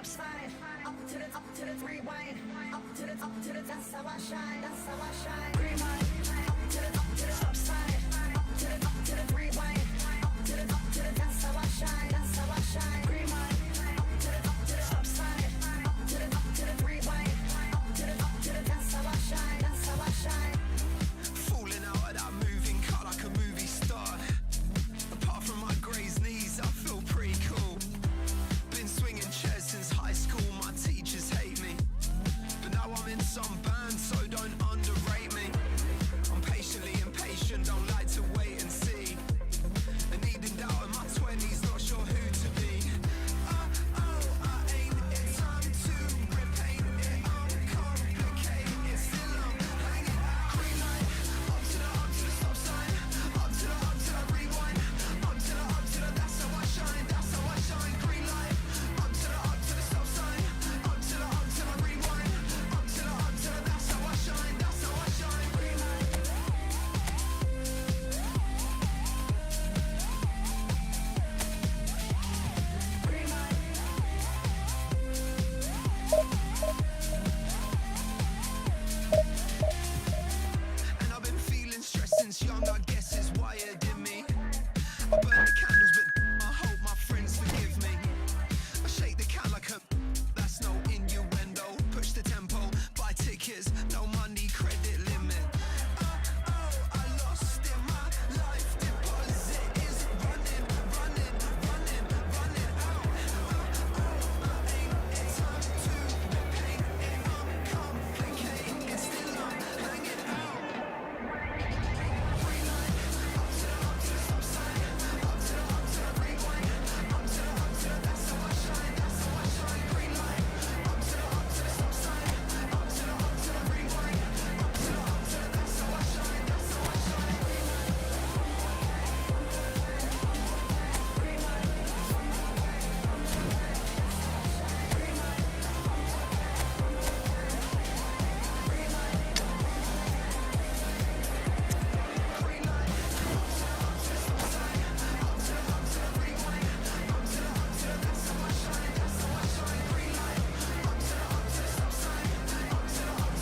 stop sign. Up to the rewind. Up to the, that's how I shine. That's how I shine. Green light. Up to the stop sign. Up to the rewind. Up to the, that's how I shine. That's how I shine. Green light. Up to the stop sign. Up to the rewind. Up to the, that's how I shine. That's how I shine. Falling out of that moving car like a movie star. Apart from my grazed knees, I feel pretty cool. Been swinging chairs since high school, my teachers hate me. But now I'm in some band, so don't underrate me. I'm patiently impatient, don't like to wait and see. And needing doubt in my 20s, not sure who to be. I ain't it time to repaint it, uncomplicate it. Still I'm hanging green light. Up to the stop sign. Up to the rewind. Up to the, that's how I shine. That's how I shine. Green light. Up to the stop sign. Up to the rewind. Up to the, that's how I shine. That's how I shine. Green light. Green light. And I've been feeling stressed since young, I guess it's wired in me. I burn the candles, but I hope my friends forgive me. I shake the can like a, that's no innuendo. Push the tempo, buy tickets, no money, credit limit. I lost in my life, deposit is running out. Ain't it time to repaint it, uncomplicate it, still I'm hanging out. Green light, up to the stop sign, up to the rewind, up to the, that's how I shine, that's how I shine. Green light, up to the stop sign, up to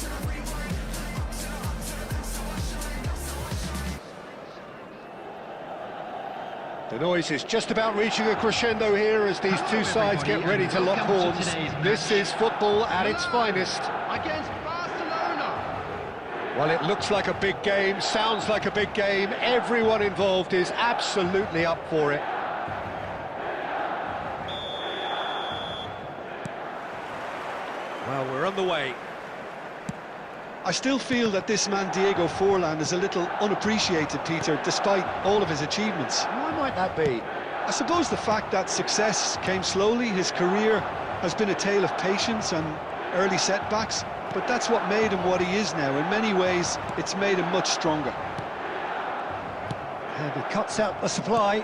the rewind, up to the, that's how I shine, that's how I shine. The noise is just about reaching a crescendo here as these two sides get ready to lock horns. This is football at its finest. Against Barcelona. Well, it looks like a big game, sounds like a big game. Everyone involved is absolutely up for it. Well, we're on the way. I still feel that this man Diego Forlan is a little unappreciated, Peter, despite all of his achievements. Why might that be? I suppose the fact that success came slowly, his career has been a tale of patience and early setbacks, but that's what made him what he is now. In many ways, it's made him much stronger. And he cuts out the supply.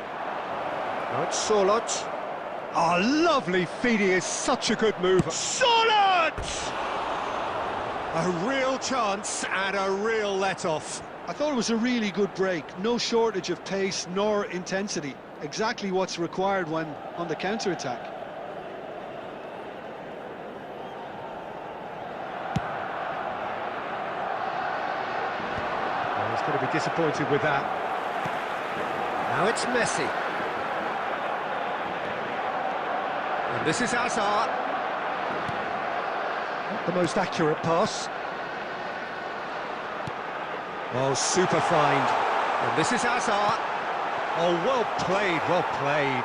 Now it's Solot. Oh, lovely feed, he is such a good mover. Solot! A real chance and a real let-off. I thought it was a really good break. No shortage of pace nor intensity. Exactly what's required when on the counter-attack. Well, he's going to be disappointed with that. Now it's Messi. And this is Hazard. Not the most accurate pass. Oh, super find. And this is Hazard. Oh, well played, well played.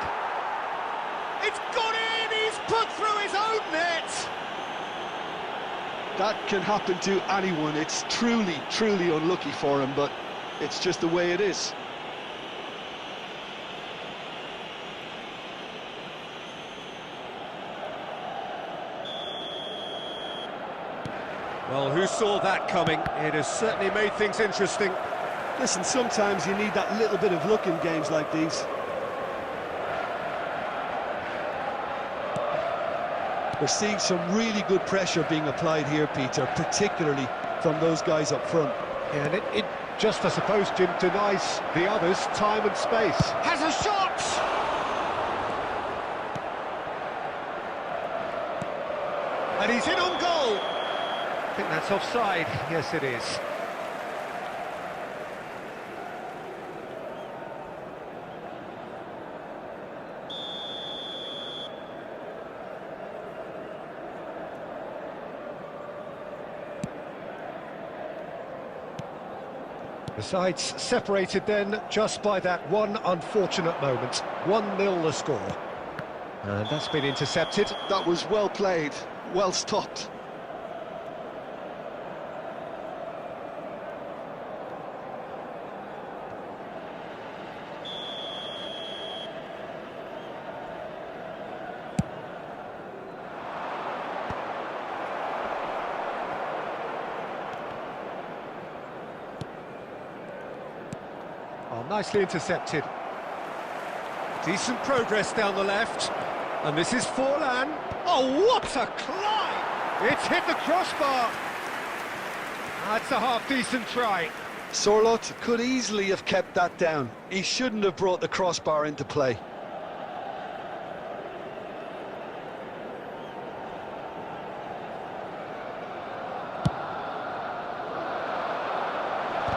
It's got in! He's put through his own net! That can happen to anyone. It's truly, truly unlucky for him, but it's just the way it is. Well, who saw that coming? It has certainly made things interesting. Listen, sometimes you need that little bit of luck in games like these. We're seeing some really good pressure being applied here, Peter, particularly from those guys up front. Yeah, and it just, I suppose, Jim, denies the others time and space. Has a shot! And he's in on goal. I think that's offside. Yes, it is. The sides separated then just by that one unfortunate moment. 1-0 the score. And that's been intercepted. That was well played, well stopped. Oh, nicely intercepted. Decent progress down the left. And this is Forlan. Oh, what a climb! It's hit the crossbar. That's a half-decent try. Sorloth could easily have kept that down. He shouldn't have brought the crossbar into play.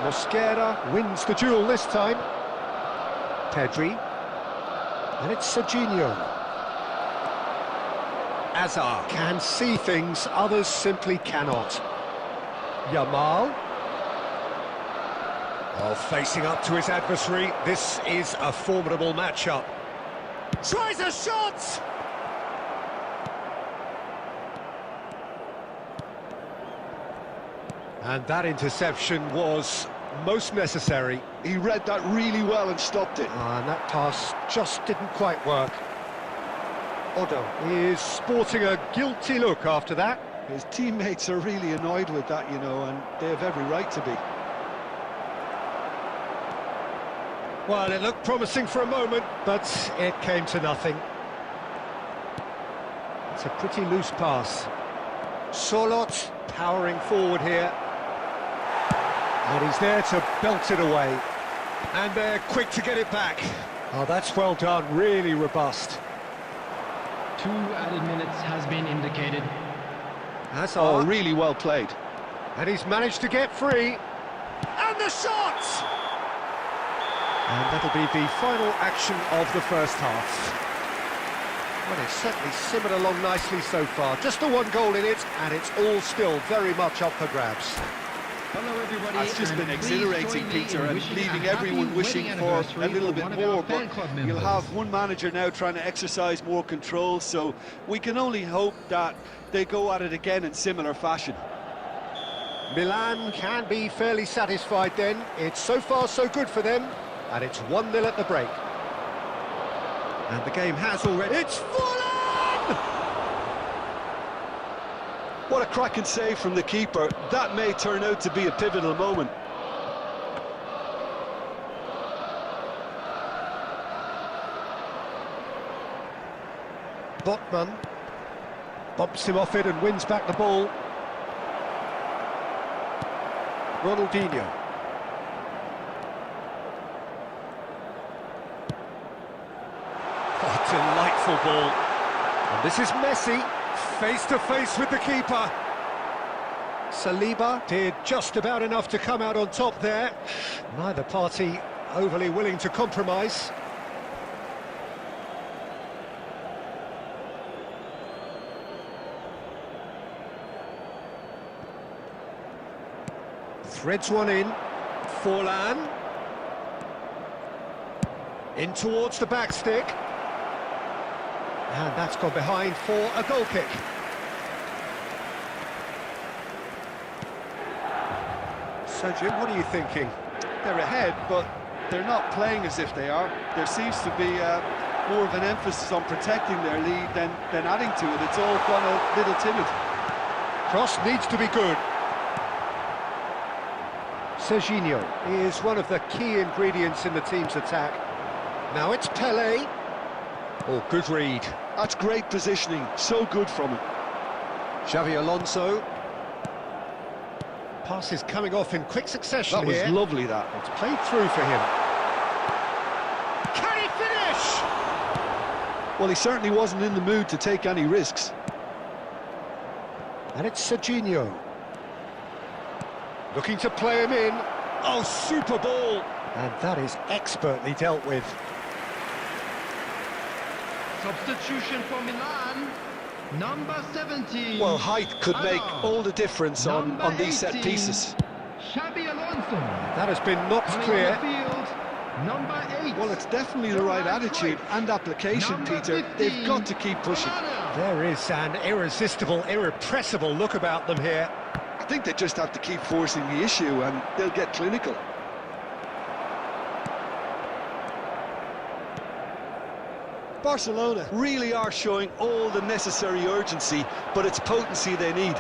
Mosquera wins the duel this time. Pedri. And it's Serginho. Azar can see things others simply cannot. Yamal. Oh, facing up to his adversary. This is a formidable matchup. Tries a shot! And that interception was most necessary. He read that really well and stopped it. And that pass just didn't quite work. Odo is sporting a guilty look after that. His teammates are really annoyed with that, you know, and they have every right to be. Well, it looked promising for a moment, but it came to nothing. It's a pretty loose pass. Sorloth powering forward here. And he's there to belt it away. And they're quick to get it back. Oh, that's well done, really robust. 2 added minutes has been indicated. That's all really well played. And he's managed to get free. And the shot! And that'll be the final action of the first half. Well, it's certainly simmered along nicely so far. Just the one goal in it, and it's all still very much up for grabs. Hello everybody. It's just been exhilarating, Peter, and leaving everyone wishing for a little bit more, but you'll have one manager now trying to exercise more control, so we can only hope that they go at it again in similar fashion. Milan can be fairly satisfied then. It's so far so good for them, and it's 1-0 at the break. And the game has already... It's Forlan! What a cracking save from the keeper. That may turn out to be a pivotal moment. Botman bumps him off it and wins back the ball. Ronaldinho. Oh, delightful ball. And this is Messi, face to face with the keeper. Saliba did just about enough to come out on top there. Neither party overly willing to compromise. Threads one in. Forlan. In towards the back stick. And that's gone behind for a goal kick. So, Jim, what are you thinking? They're ahead, but they're not playing as if they are. There seems to be more of an emphasis on protecting their lead than adding to it. It's all gone a little timid. Cross needs to be good. Serginho is one of the key ingredients in the team's attack. Now it's Pelé. Oh, good read. That's great positioning, so good from him. Xavi Alonso. Passes coming off in quick succession here. That was lovely, that. It's played through for him. Can he finish? Well, he certainly wasn't in the mood to take any risks. And it's Serginho. Looking to play him in. Oh, super ball! And that is expertly dealt with. Substitution for Milan. Number 17. Well, height could make all the difference on these set 18, pieces. Xabi Alonso. That has been knocked Coming clear. on the field, number 8. Well, it's definitely the right attitude and application, Number Peter. 15, They've got to keep pushing. Onana. There is an irresistible, irrepressible look about them here. I think they just have to keep forcing the issue and they'll get clinical. Barcelona really are showing all the necessary urgency, but it's potency they need.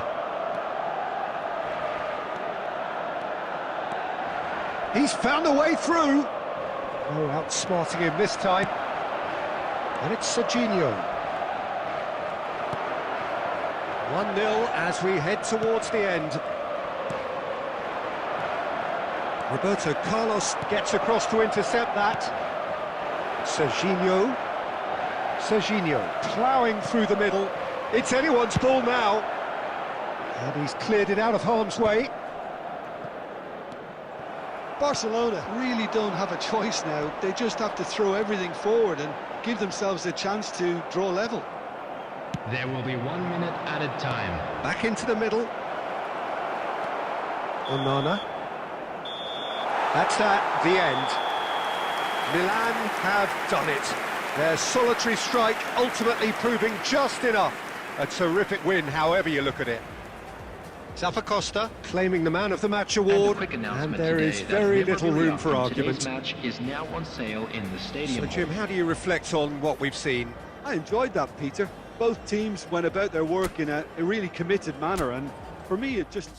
He's found a way through. Oh, outsmarting him this time. And it's Serginho. 1-0 as we head towards the end. Roberto Carlos gets across to intercept that. Serginho ploughing through the middle. It's anyone's ball now. And he's cleared it out of harm's way. Barcelona really don't have a choice now. They just have to throw everything forward and give themselves a chance to draw level. There will be 1 minute added time. Back into the middle. Onana. That's that, the end. Milan have done it. Their solitary strike ultimately proving just enough. A terrific win, however you look at it. Costa claiming the Man of the Match award, and there is very little room for argument. Today's match is now on sale in the stadium. So, Jim, how do you reflect on what we've seen? I enjoyed that, Peter. Both teams went about their work in a really committed manner, and for me it just...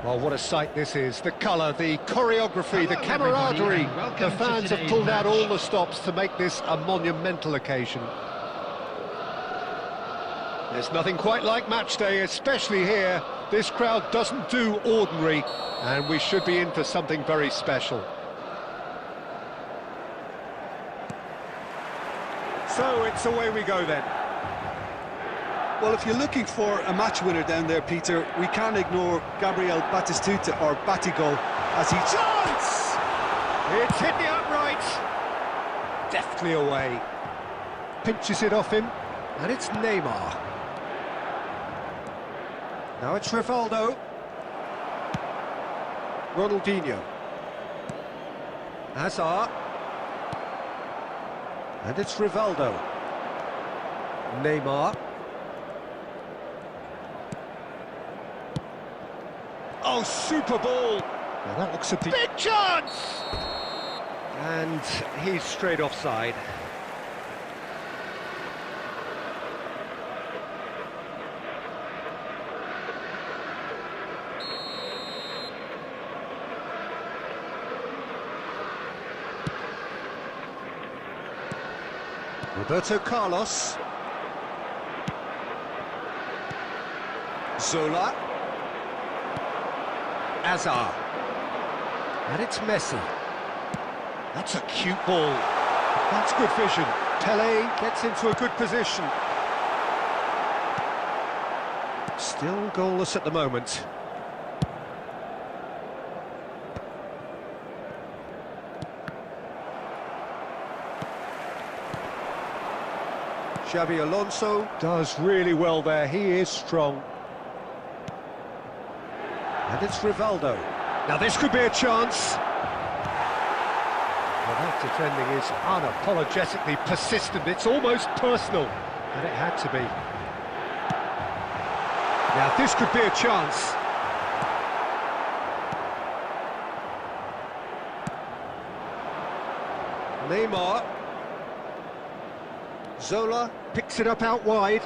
Well, what a sight this is. The colour, the choreography, the Hello, camaraderie. everybody, and welcome The to fans have today's pulled out match. all the stops to make this a monumental occasion. There's nothing quite like match day, especially here. This crowd doesn't do ordinary, and we should be in for something very special. So it's away we go then. Well, if you're looking for a match winner down there, Peter, we can't ignore Gabriel Batistuta, or Batigol, as he... Chance! It's hit the upright. Deftly away. Pinches it off him, and it's Neymar. Now it's Rivaldo. Ronaldinho. Hazard. And it's Rivaldo. Neymar. Oh, super ball! Now that looks a big chance! And he's straight offside. Roberto Carlos. Zola. Hazard. And it's Messi. That's a cute ball. That's good vision. Pele gets into a good position. Still goalless at the moment. Xabi Alonso does really well there. He is strong. And it's Rivaldo. Now this could be a chance. Well, that defending is unapologetically persistent. It's almost personal. And it had to be. Now this could be a chance. Neymar. Zola picks it up out wide.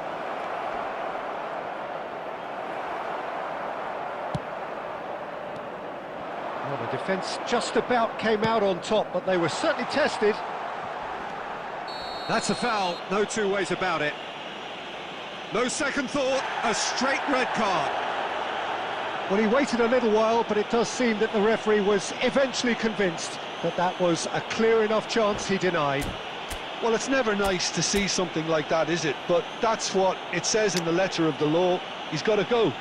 Well, the defence just about came out on top, but they were certainly tested. That's a foul, no two ways about it. No second thought, a straight red card. Well, he waited a little while, but it does seem that the referee was eventually convinced that that was a clear enough chance he denied. Well, it's never nice to see something like that, is it? But that's what it says in the letter of the law. He's got to go.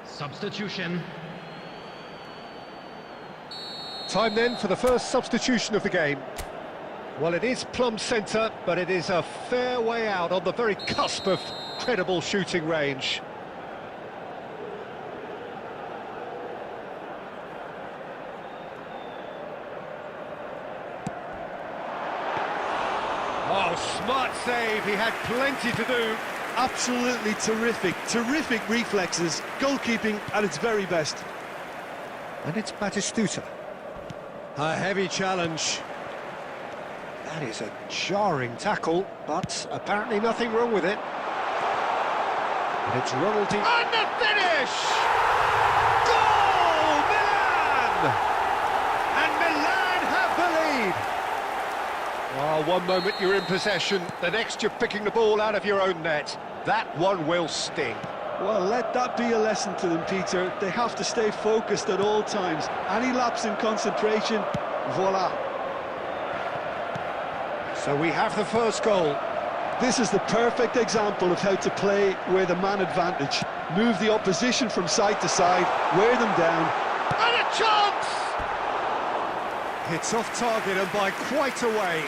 Substitution. Time then for the first substitution of the game. Well, it is plumb centre, but it is a fair way out on the very cusp of credible shooting range. Oh, smart save, he had plenty to do. Absolutely terrific, terrific reflexes, goalkeeping at its very best. And it's Batistuta. A heavy challenge. That is a jarring tackle, but apparently nothing wrong with it. And it's Ronaldinho. And the finish! Goal! Milan! And Milan have the lead. Well, one moment you're in possession, the next you're picking the ball out of your own net. That one will sting. Well, let that be a lesson to them, Peter. They have to stay focused at all times. Any lapse in concentration, voila. So we have the first goal. This is the perfect example of how to play with a man advantage. Move the opposition from side to side, wear them down. And a chance! It's off target and by quite a way.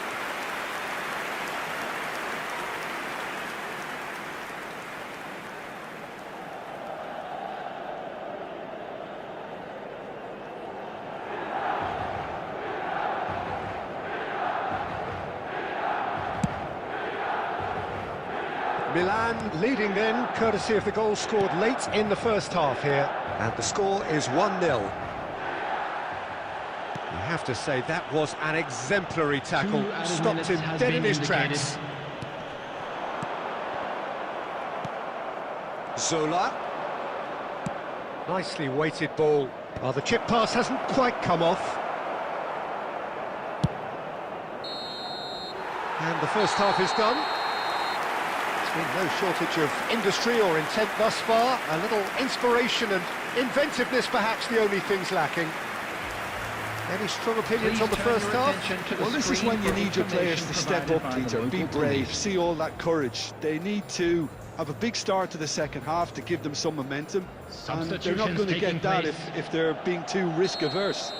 Milan leading then, courtesy of the goal scored late in the first half here. And the score is 1-0. You have to say that was an exemplary tackle. Stopped him dead in his tracks. Zola. Nicely weighted ball. Well, the chip pass hasn't quite come off. And the first half is done. There's been no shortage of industry or intent thus far. A little inspiration and inventiveness, perhaps the only things lacking. Any strong opinions on the first half? Well, this is when you need your players to step up, Peter. Be brave, see all that courage. They need to have a big start to the second half to give them some momentum. And they're not going to get that if they're being too risk-averse.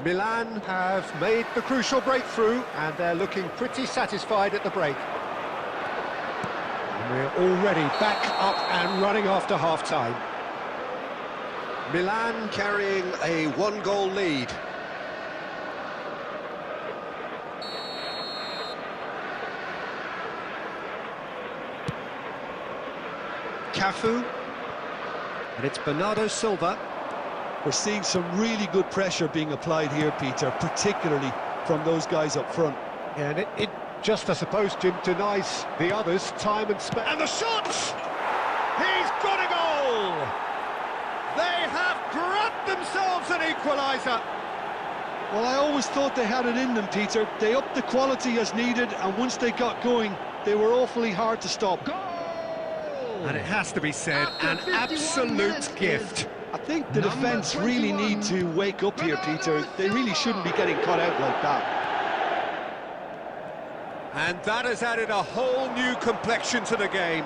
Milan have made the crucial breakthrough and they're looking pretty satisfied at the break. And we're already back up and running after half-time. Milan carrying a one-goal lead. Cafu. And it's Bernardo Silva. We're seeing some really good pressure being applied here, Peter, particularly from those guys up front. And it just, I suppose, Jim, denies the others time and space. And the shot! He's got a goal! They have grabbed themselves an equaliser! Well, I always thought they had it in them, Peter. They upped the quality as needed, and once they got going, they were awfully hard to stop. Goal! And it has to be said, an After 51 absolute minutes gift. I think the Number defence really 21, need to wake up here, Peter. They really shouldn't be getting caught out like that. And that has added a whole new complexion to the game.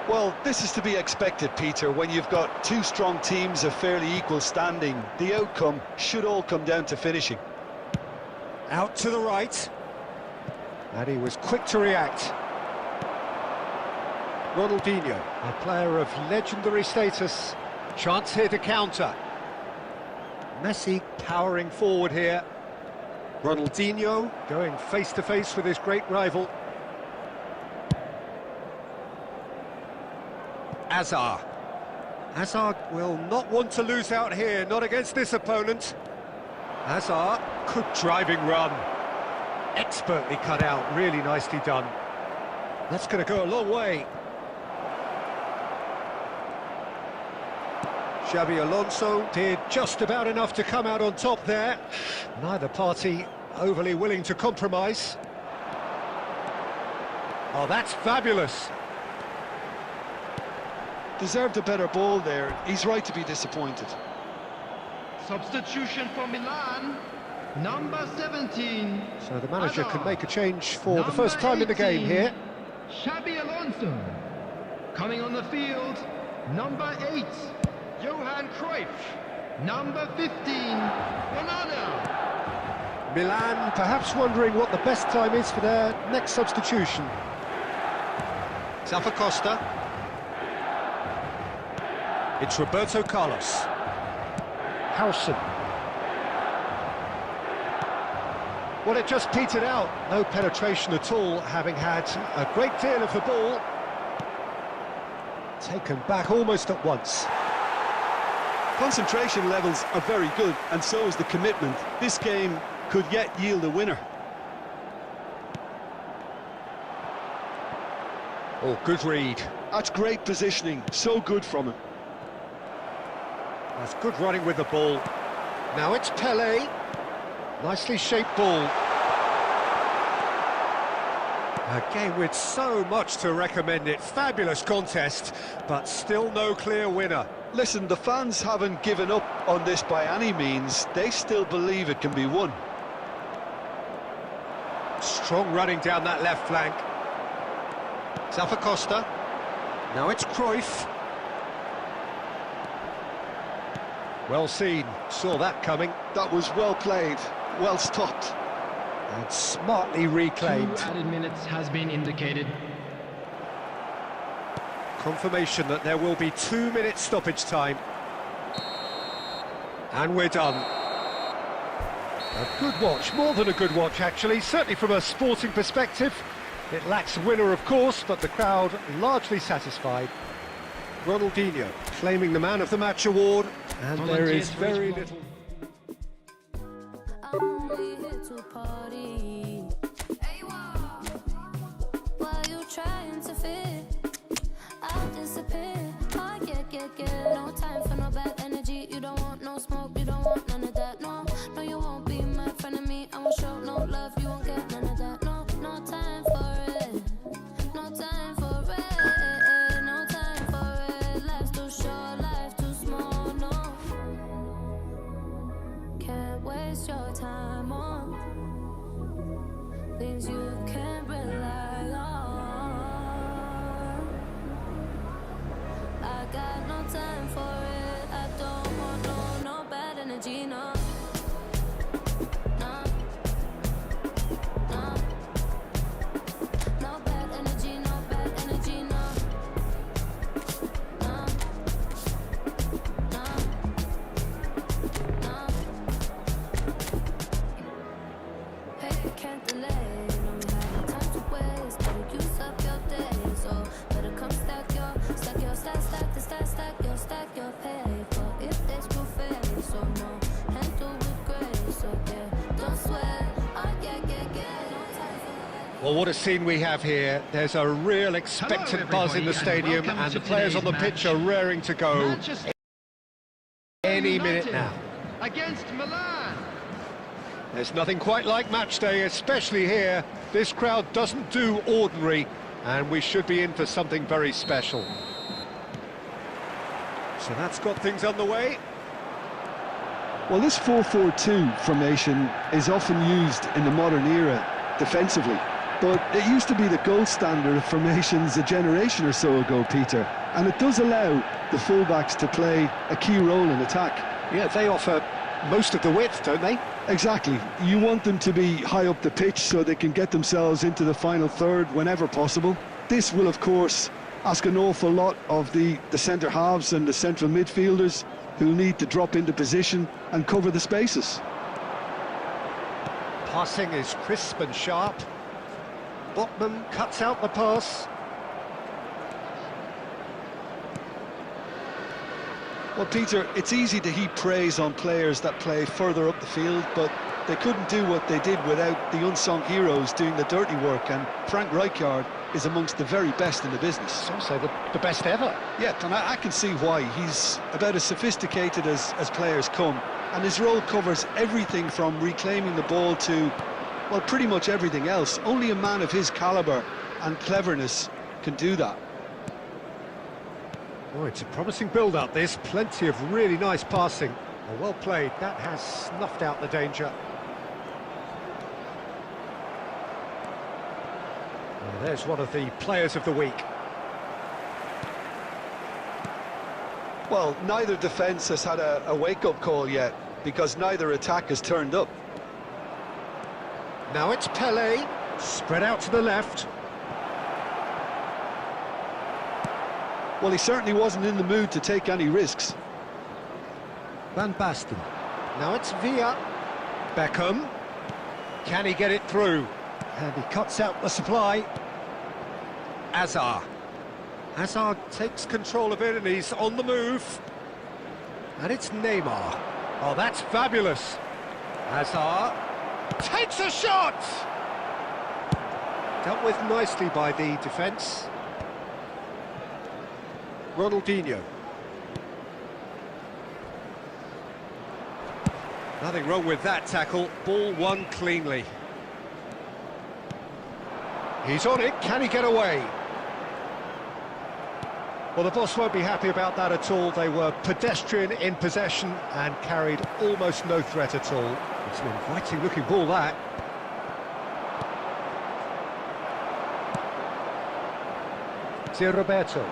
Well, this is to be expected, Peter. When you've got two strong teams of fairly equal standing, the outcome should all come down to finishing. Out to the right. And he was quick to react. Ronaldinho, a player of legendary status. Chance here to counter. Messi powering forward here. Ronaldinho going face-to-face with his great rival. Hazard. Hazard will not want to lose out here, not against this opponent. Hazard, good driving run. Expertly cut out, really nicely done. That's going to go a long way. Xabi Alonso did just about enough to come out on top there. Neither party overly willing to compromise. Oh, that's fabulous. Deserved a better ball there. He's right to be disappointed. Substitution for Milan, number 17. So the manager Hazard. can make a change for the Number first time in the game 18, here. Xabi Alonso. Coming on the field, number 8, Johan Cruyff. Number 15, Ronaldo. Milan perhaps wondering what the best time is for their next substitution. Zappacosta. It's Roberto Carlos. Howson. Well, it just petered out. No penetration at all, having had a great deal of the ball. Taken back almost at once. Concentration levels are very good, and so is the commitment. This game could yet yield a winner. Oh, good read. That's great positioning, so good from him. That's good running with the ball. Now it's Pelé. Nicely shaped ball. A game with so much to recommend it. Fabulous contest, but still no clear winner. Listen, the fans haven't given up on this by any means. They still believe it can be won. Strong running down that left flank. Zappacosta. Now it's Cruyff. Well seen, saw that coming. That was well played, well stopped. And smartly reclaimed. 2 added minutes has been indicated. Confirmation that there will be 2 minutes stoppage time. And we're done. A good watch, more than a good watch actually, certainly from a sporting perspective. It lacks a winner of course, but the crowd largely satisfied. Ronaldinho claiming the Man of the Match award, and there is very little... I'm only here to party. While you trying to fit, I'll disappear. time for no bad energy. You don't want no smoke, you don't want none of that. No, no, you won't be my friend of me. I won't show no love, you won't get none of that. No, no time for it. No time for it. No time for it. Life's too short, life too small. No, can't waste your time on things you can't rely on. I got no time for it. I don't want no bad energy, no. No. No. No bad energy, no bad energy, no. No. No. No. Hey, you can't delay. No, we have no time to waste. Better use up your days. So better come stack your paper. If they screw face, so no, handle with grace. So yeah, don't sweat. Oh yeah. No time for Well, what a scene we have here. There's a real expectant buzz in the stadium, welcome and to the players on the today's pitch match. are raring to go Manchester any minute United now. against Milan. There's nothing quite like match day, especially here. This crowd doesn't do ordinary, and we should be in for something very special. So that's got things underway. Well, this 4-4-2 formation is often used in the modern era defensively, but it used to be the gold standard of formations a generation or so ago, Peter, and it does allow the fullbacks to play a key role in attack. Yeah, they offer most of the width, don't they? Exactly. You want them to be high up the pitch so they can get themselves into the final third whenever possible. This will, of course, ask an awful lot of the centre halves and the central midfielders, who need to drop into position and cover the spaces. Passing is crisp and sharp. Botman cuts out the pass. Well, Peter, it's easy to heap praise on players that play further up the field, but they couldn't do what they did without the unsung heroes doing the dirty work, and Frank Rijkaard is amongst the very best in the business. Some say the best ever. Yeah, and I can see why. He's about as sophisticated as players come, and his role covers everything from reclaiming the ball to, well, pretty much everything else. Only a man of his calibre and cleverness can do that. Oh, it's a promising build-up, this. Plenty of really nice passing. Well played. That has snuffed out the danger. Well, there's one of the players of the week. Well, neither defence has had a wake-up call yet, because neither attack has turned up. Now it's Pelé, spread out to the left. Well, he certainly wasn't in the mood to take any risks. Van Basten. Now it's Villa. Beckham. Can he get it through? And he cuts out the supply. Hazard. Hazard takes control of it and he's on the move. And it's Neymar. Oh, that's fabulous. Hazard takes a shot! Dealt with nicely by the defence. Ronaldinho. Nothing wrong with that tackle. Ball won cleanly. He's on it. Can he get away? Well, the boss won't be happy about that at all. They were pedestrian in possession and carried almost no threat at all. It's an inviting-looking ball, that. Zé Roberto.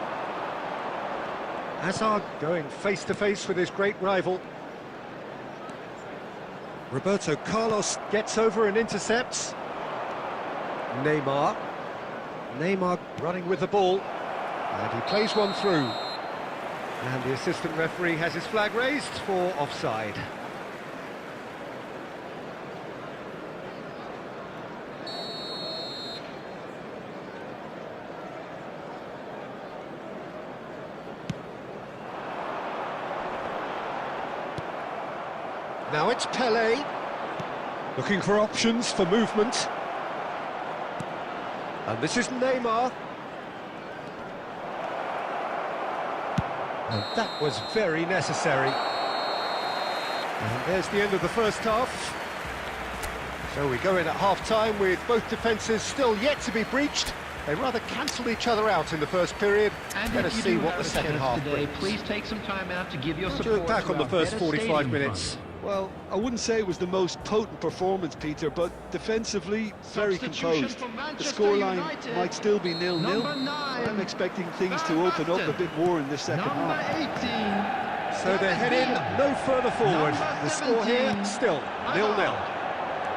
Hazard going face-to-face with his great rival. Roberto Carlos gets over and intercepts. Neymar. Neymar running with the ball. And he plays one through. And the assistant referee has his flag raised for offside. Now it's Pelé, looking for options for movement. And this is Neymar. And that was very necessary. And there's the end of the first half. So we go in at half-time with both defences still yet to be breached. They rather cancelled each other out in the first period. And Let us if you see do what have the a second chance half today, brings. please take some time out to give your What do support you look back to on the our first better 45 stadium minutes? fund. Well, I wouldn't say it was the most potent performance, Peter, but defensively, very Substitution composed. for The Manchester scoreline United. might still be 0-0. Number 9. I'm expecting things to open up a bit more in this second Number half. 18. So they're heading no further forward. Number The score here 17. still 0-0.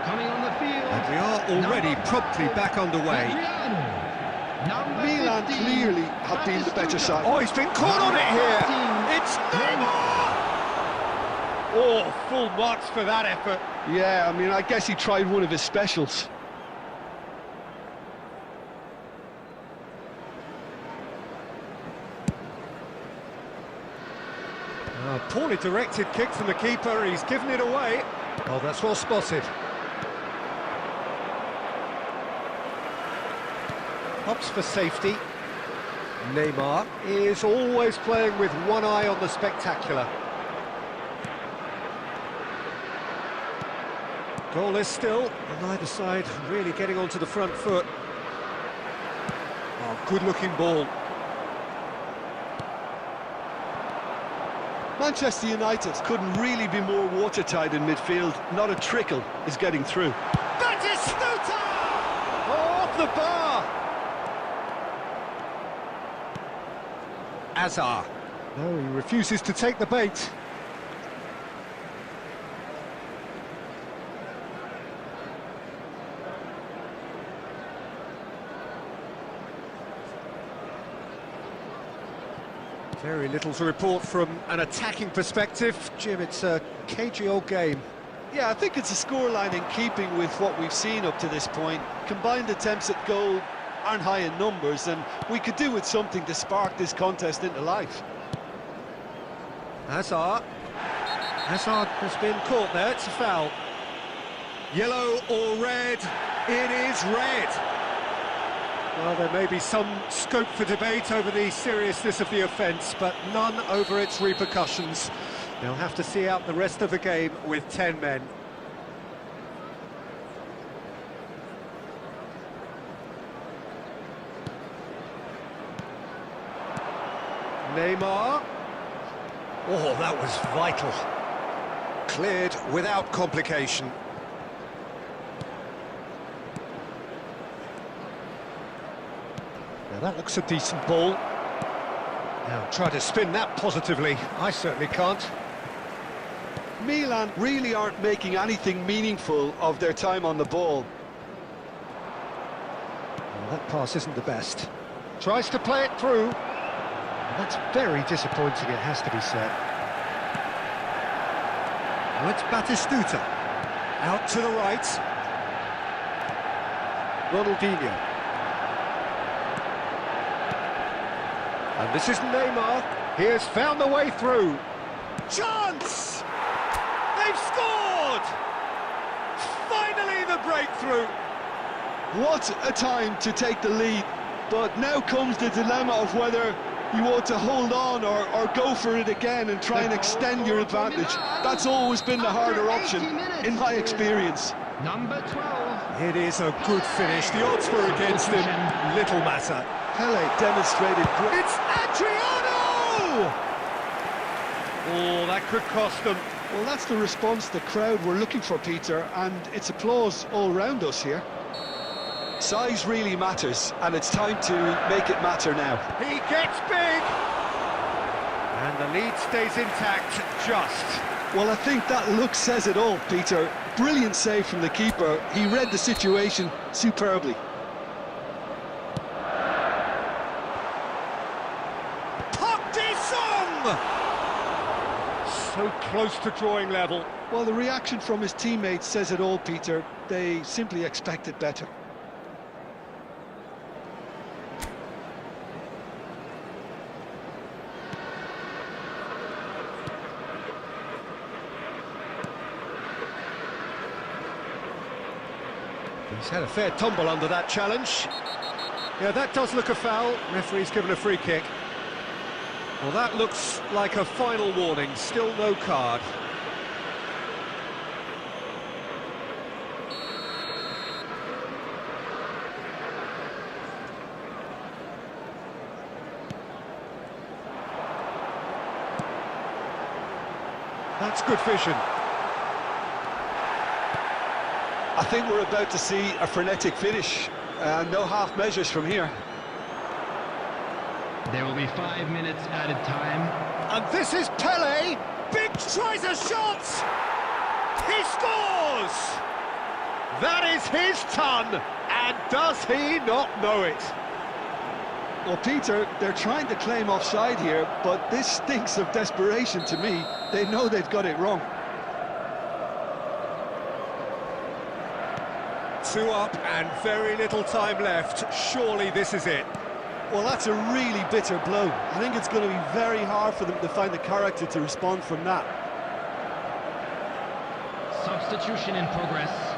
Coming on the field. And we are already Number promptly 5, back underway. Adriano. Number Milan 15, clearly have been the better side. Oh, he's been caught on it here. It's Neymar! Oh, full marks for that effort. Yeah, I mean, I guess he tried one of his specials. Poorly directed kick from the keeper. He's given it away. Oh, that's well spotted. Hops for safety. Neymar is always playing with one eye on the spectacular. Goalless still, and neither side really getting onto the front foot. Oh, good-looking ball. Manchester United couldn't really be more watertight in midfield. Not a trickle is getting through. Batistuta! Oh, off the bar! Azar. No, he refuses to take the bait. Very little to report from an attacking perspective. Jim, it's a cagey old game. Yeah, I think it's a scoreline in keeping with what we've seen up to this point. Combined attempts at goal aren't high in numbers, and we could do with something to spark this contest into life. Hazard. Hazard has been caught there, it's a foul. Yellow or red? It is red. Well, there may be some scope for debate over the seriousness of the offence, but none over its repercussions. They'll have to see out the rest of the game with 10 men. Neymar. Oh, that was vital. Cleared without complication. Now that looks a decent ball. Now try to spin that positively. I certainly can't. Milan really aren't making anything meaningful of their time on the ball. Well, that pass isn't the best. Tries to play it through. And that's very disappointing, it has to be said. Now it's Batistuta. Out to the right. Ronaldinho. And this is Neymar. He has found the way through. Chance! They've scored! Finally the breakthrough. What a time to take the lead, but now comes the dilemma of whether you want to hold on or go for it again and try and extend your advantage. That's always been the harder option, in my experience. Number 12. It is a good finish. The odds were against him. Little matter. Pele demonstrated great. It's Adriano! Oh, that could cost them. Well, that's the response the crowd were looking for, Peter, and it's applause all round us here. Size really matters, and it's time to make it matter now. He gets big! And the lead stays intact, just. Well, I think that look says it all, Peter. Brilliant save from the keeper. He read the situation superbly. So close to drawing level. Well, the reaction from his teammates says it all, Peter. They simply expected better. He's had a fair tumble under that challenge. Yeah, that does look a foul. Referee's given a free kick. Well, that looks like a final warning, still no card. That's good vision. I think we're about to see a frenetic finish. No half measures from here. There will be 5 minutes added time. And this is Pele. Big tries a shot. He scores. That is his ton. And does he not know it? Well, Peter, they're trying to claim offside here, but this stinks of desperation to me. They know they've got it wrong. 2 up and very little time left. Surely this is it. Well, that's a really bitter blow. I think it's going to be very hard for them to find the character to respond from that. Substitution in progress.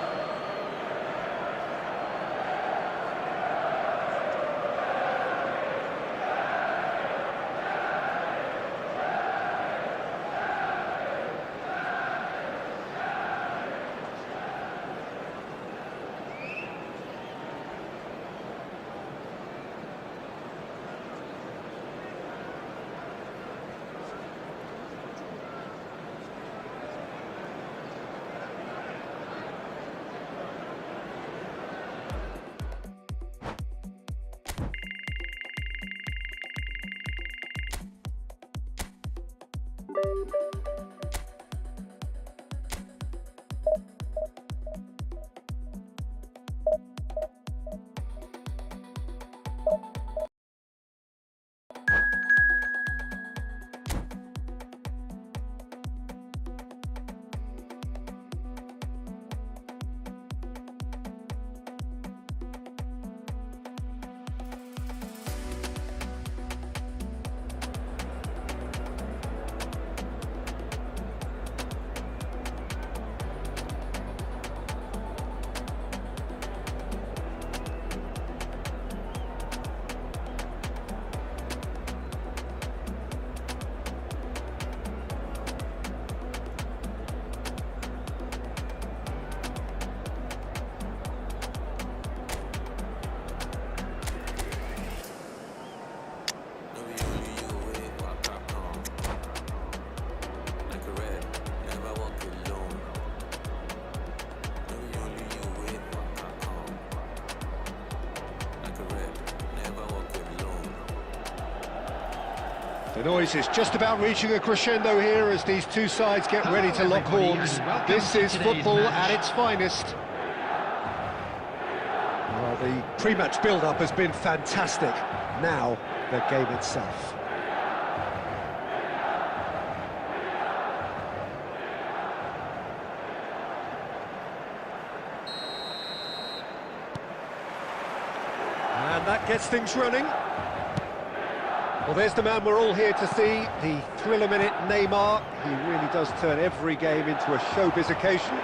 The noise is just about reaching a crescendo here as these two sides get ready to lock horns. This is football at its finest. Well, the pre-match build-up has been fantastic. Now, the game itself. And that gets things running. Well, there's the man we're all here to see, the thriller-minute Neymar. He really does turn every game into a showbiz occasion.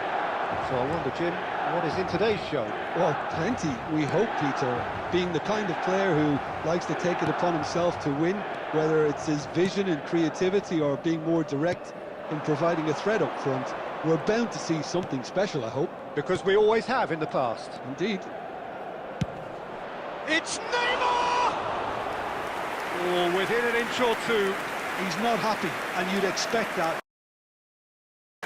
So I wonder, Jim, what is in today's show? Well, plenty, we hope, Peter. Being the kind of player who likes to take it upon himself to win, whether it's his vision and creativity or being more direct in providing a threat up front, we're bound to see something special, I hope. Because we always have in the past. Indeed. It's Neymar! Oh, within an inch or two. He's not happy, and you'd expect that.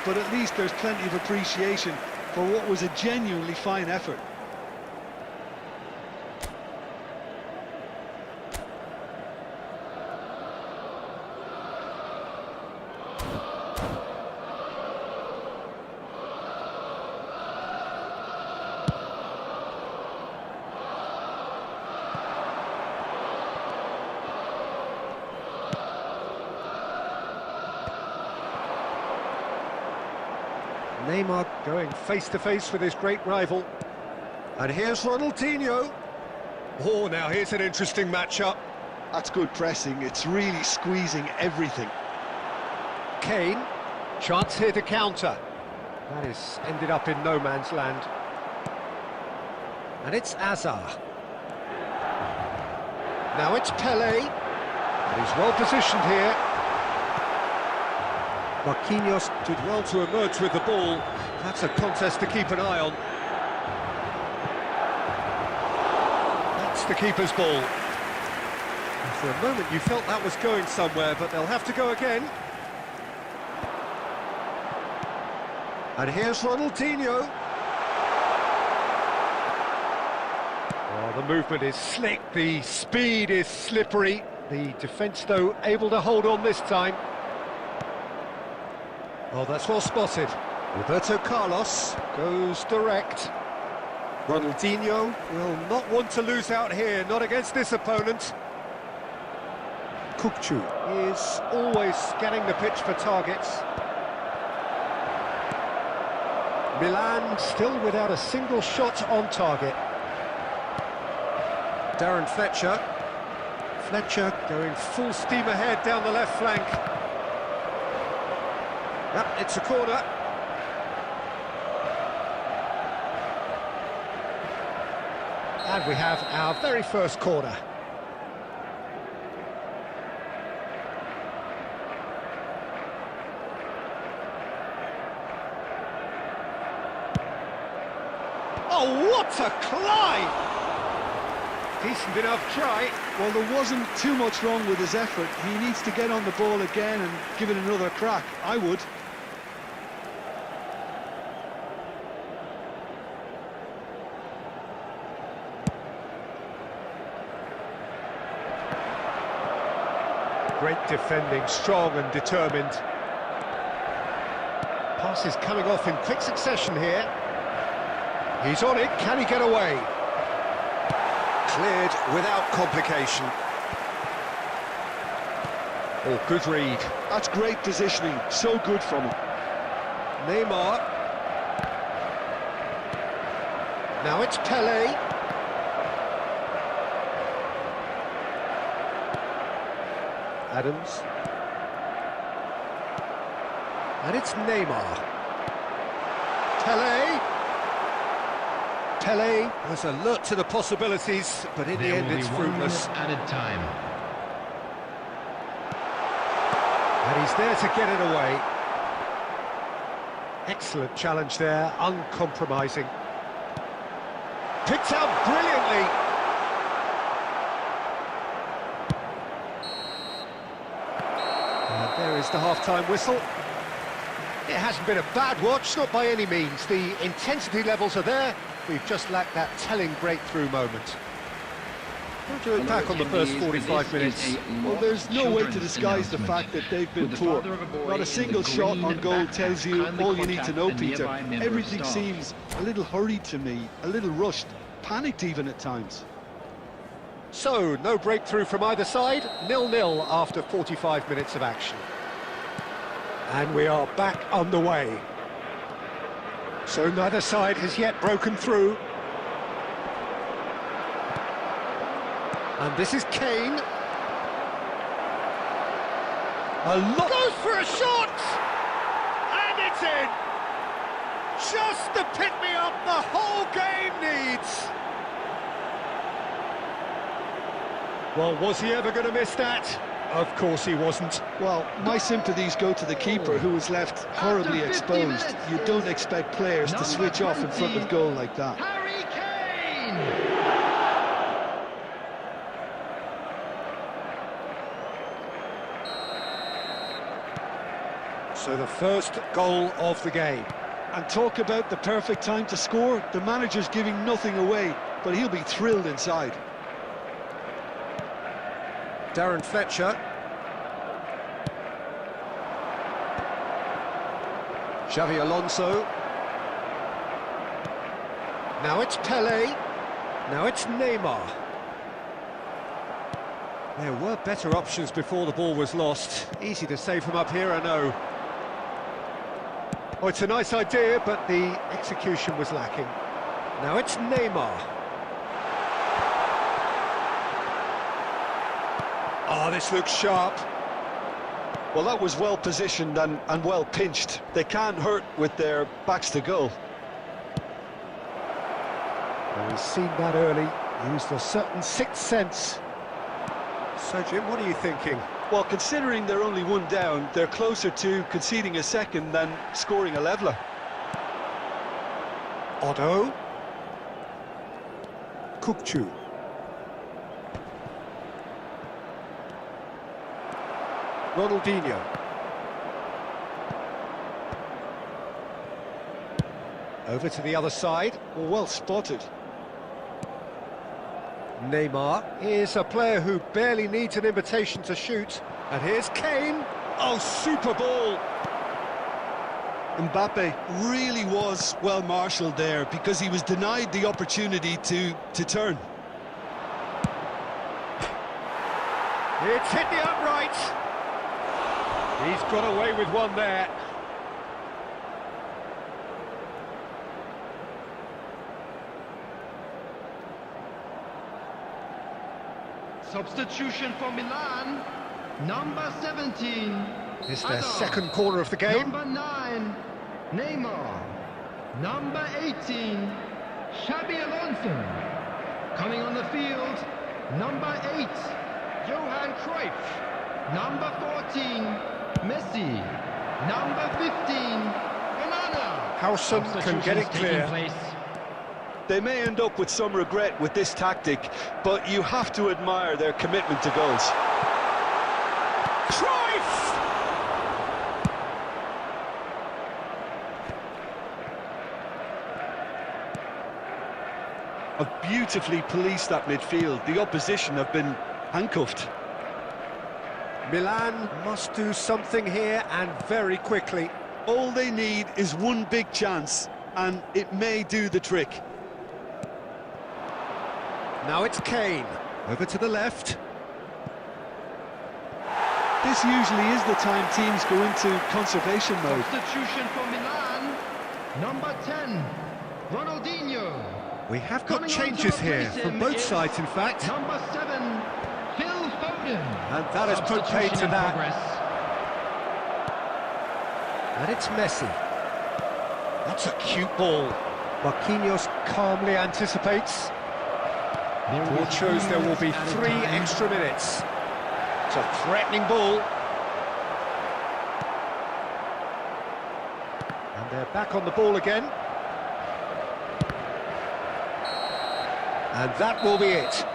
But at least there's plenty of appreciation for what was a genuinely fine effort. Neymar going face-to-face with his great rival. And here's Ronaldinho. Oh, now here's an interesting matchup. That's good pressing. It's really squeezing everything. Kane, chance here to counter. That is ended up in no man's land. And it's Hazard. Now it's Pele. And he's well positioned here. Marquinhos did well to emerge with the ball. That's a contest to keep an eye on. That's the keeper's ball. And for a moment you felt that was going somewhere, but they'll have to go again. And here's Ronaldinho. Oh, the movement is slick, the speed is slippery. The defence, though, able to hold on this time. Oh, that's well spotted. Roberto Carlos goes direct. Ronaldinho will not want to lose out here, not against this opponent. Kukçu is always scanning the pitch for targets. Milan still without a single shot on target. Darren Fletcher. Fletcher going full steam ahead down the left flank. Yep, it's a corner. And we have our very first corner. Oh, what a climb! Decent enough try. Well, there wasn't too much wrong with his effort. He needs to get on the ball again and give it another crack. I would. Great defending, strong and determined. Passes coming off in quick succession here. He's on it, can he get away? Cleared without complication. Oh, good read. That's great positioning, so good from him. Neymar. Now it's Pelé. Adams. And it's Neymar. Pelé. Pelé was alert to the possibilities, but in the end it's fruitless. Added time. And he's there to get it away. Excellent challenge there, uncompromising. Picked out brilliantly. And there is the half-time whistle. It hasn't been a bad watch, not by any means. The intensity levels are there. We've just lacked that telling breakthrough moment. How do you attack on the first 45 minutes? Well, there's no way to disguise the fact that they've been poor. Not a single shot on goal tells you all you need to know, Peter. Everything seems a little hurried to me, a little rushed, panicked even at times. So, no breakthrough from either side, 0-0 after 45 minutes of action. And we are back underway. So neither side has yet broken through. And this is Kane. Goes for a shot! And it's in! Just the pick-me-up the whole game needs! Well, was he ever going to miss that? Of course he wasn't. Well, my sympathies go to the keeper, who was left horribly exposed. You don't expect players to switch off in front of goal like that. Harry Kane! So the first goal of the game. And talk about the perfect time to score. The manager's giving nothing away, but he'll be thrilled inside. Darren Fletcher. Xavi Alonso. Now it's Pelé. Now it's Neymar. There were better options before the ball was lost. Easy to save from up here, I know. Oh, it's a nice idea, but the execution was lacking. Now it's Neymar. Oh, this looks sharp. Well, that was well positioned and well pinched. They can't hurt with their backs to goal. Well, he's seen that early, used a certain sixth sense. So, Jim, what are you thinking? Well, considering they're only one down, they're closer to conceding a second than scoring a leveller. Otto. Kukçu. Ronaldinho. Over to the other side. Well spotted. Neymar. Here's a player who barely needs an invitation to shoot. And here's Kane. Oh, super ball! Mbappe really was well marshalled there because he was denied the opportunity to turn. It's hit the upright. He's got away with one there. Substitution for Milan. Number 17. It's their Hazard. second corner of the game. Number 9. Neymar. Number 18. Xabi Alonso. Coming on the field. Number 8. Johan Cruyff. Number 14. Messi. Number 15. Onana. Howson can get it Substitutions clear. taking place. They may end up with some regret with this tactic, but you have to admire their commitment to goals. Cruyff! Have beautifully policed that midfield. The opposition have been handcuffed. Milan must do something here and very quickly. All they need is one big chance, and it may do the trick. Now it's Kane. Over to the left. This usually is the time teams go into conservation mode. Substitution for Milan. Number 10. Ronaldinho. We have got Coming on to changes here replace from him both is sides, in fact. Number 7. Phil Foden. And that has put paid Substitution to in that. progress. And it's Messi. That's a cute ball. Marquinhos calmly anticipates. Board shows there will be 3 extra minutes. It's a threatening ball. And they're back on the ball again. And that will be it.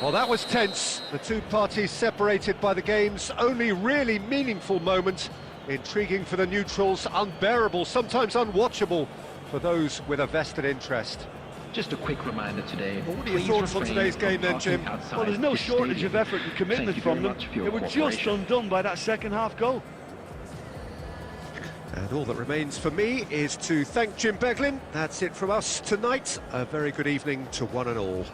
Well, that was tense. The two parties separated by the game's only really meaningful moment. Intriguing for the neutrals, unbearable, sometimes unwatchable for those with a vested interest. Just a quick reminder today. Well, what are your please thoughts on refrain today's from game then, parking Jim? outside Well, there's no this shortage stadium. of effort and commitment Thank you from very them. much for your They were just cooperation. undone by that second half goal. And all that remains for me is to thank Jim Beglin. That's it from us tonight. A very good evening to one and all.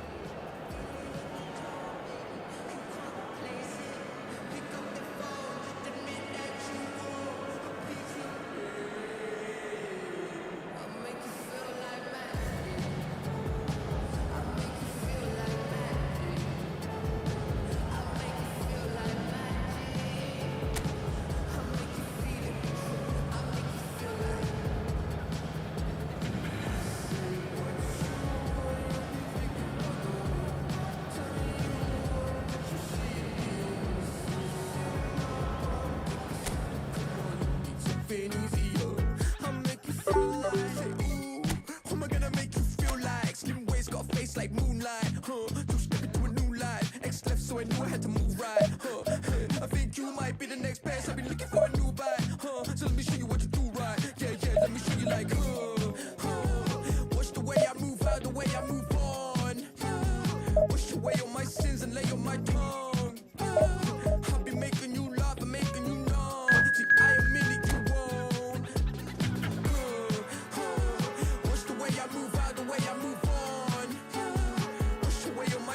Like moonlight, two step into a new life. Ex left, so I knew I had to move right. I think you might be the next best. I've been looking for a new bite. So let me show you what you do right. Yeah, yeah, let me show you like. Watch the way I move out, the way I move on. Wash away all my sins and lay on my tongue. I'll be making you laugh and making you numb. See, I am meaning you won't. Watch the way I move out, the way I move on.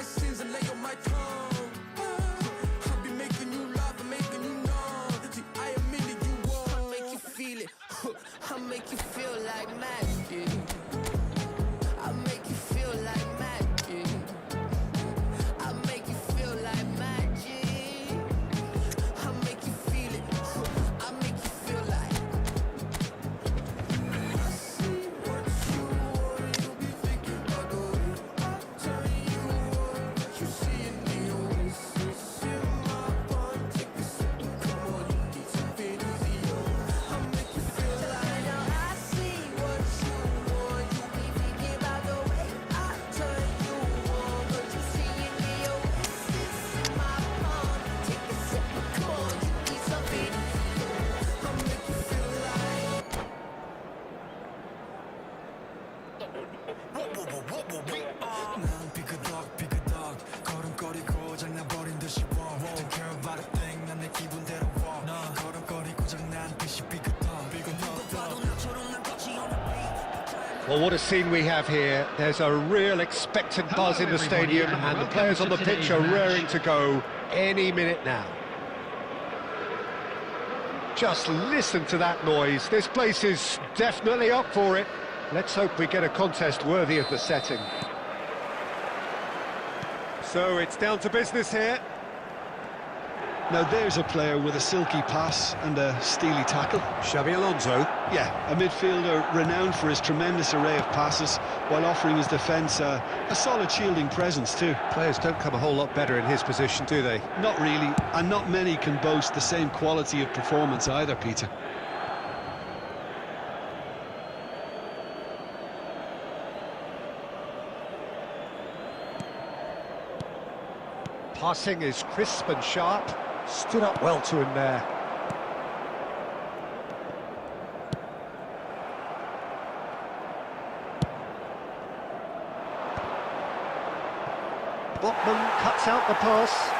Sins and lay on my tongue. I'll be making you laugh and making you numb. See, I am meaning you won't. I'll make you feel it. I'll make you feel like magic. I'll make you feel like magic. I'll make you feel like magic. I'll make you feel it. I'll make you feel like. I see what you want. You'll be thinking about the way I turn you on. You see in the always Well, what a scene we have here. There's a real expectant buzz in the stadium, and the players on the pitch are raring to go any minute now. Just listen to that noise. This place is definitely up for it. Let's hope we get a contest worthy of the setting. So it's down to business here. Now there's a player with a silky pass and a steely tackle. Xabi Alonso. Yeah, a midfielder renowned for his tremendous array of passes while offering his defence a solid shielding presence too. Players don't come a whole lot better in his position, do they? Not really, and not many can boast the same quality of performance either, Peter. Passing is crisp and sharp. Stood up well to him there. Botman cuts out the pass.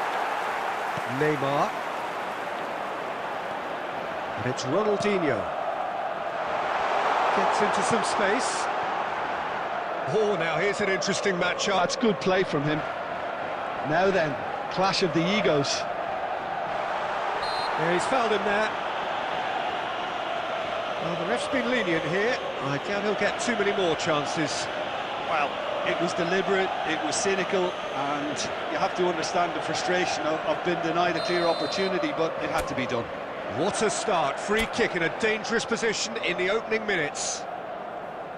Neymar. And it's Ronaldinho. Gets into some space. Oh, now here's an interesting matchup. That's good play from him. Now then, clash of the egos. Yeah, he's fouled him there. Well, the ref's been lenient here. I doubt he'll get too many more chances. Well, it was deliberate, it was cynical, and you have to understand the frustration of being denied a clear opportunity, but it had to be done. What a start. Free kick in a dangerous position in the opening minutes.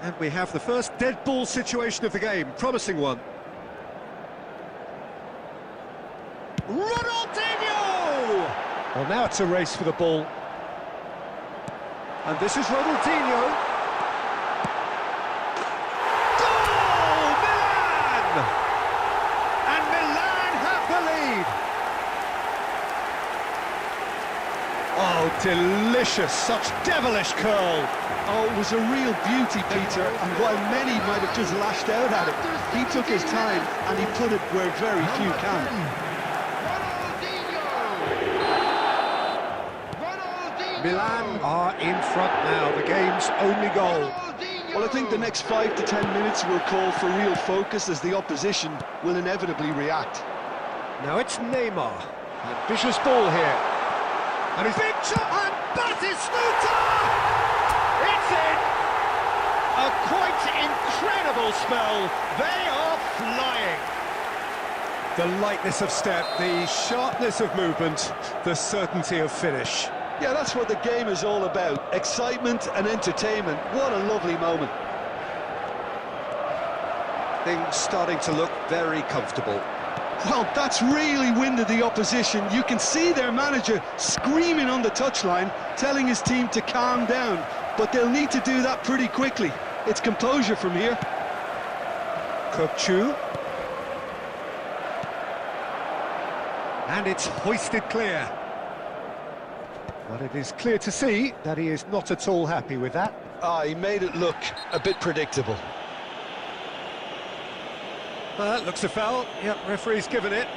And we have the first dead ball situation of the game. Promising one. Ronaldinho! Well, now it's a race for the ball. And this is Ronaldinho. Goal! Milan! And Milan have the lead. Oh, delicious. Such devilish curl. Oh, it was a real beauty, Peter, and while many might have just lashed out at it, he took his time and he put it where very few can. Milan are in front now, the game's only goal. Well, I think the next 5 to 10 minutes will call for real focus as the opposition will inevitably react. Now it's Neymar. Ambitious ball here. And his big shot, and Batistuta! It's in! A quite incredible spell. They are flying. The lightness of step, the sharpness of movement, the certainty of finish. Yeah, that's what the game is all about. Excitement and entertainment. What a lovely moment. Things starting to look very comfortable. Well, that's really winded the opposition. You can see their manager screaming on the touchline, telling his team to calm down. But they'll need to do that pretty quickly. It's composure from here. Kökçü. And it's hoisted clear. But it is clear to see that he is not at all happy with that. He made it look a bit predictable. Looks a foul. Yep, referee's given it.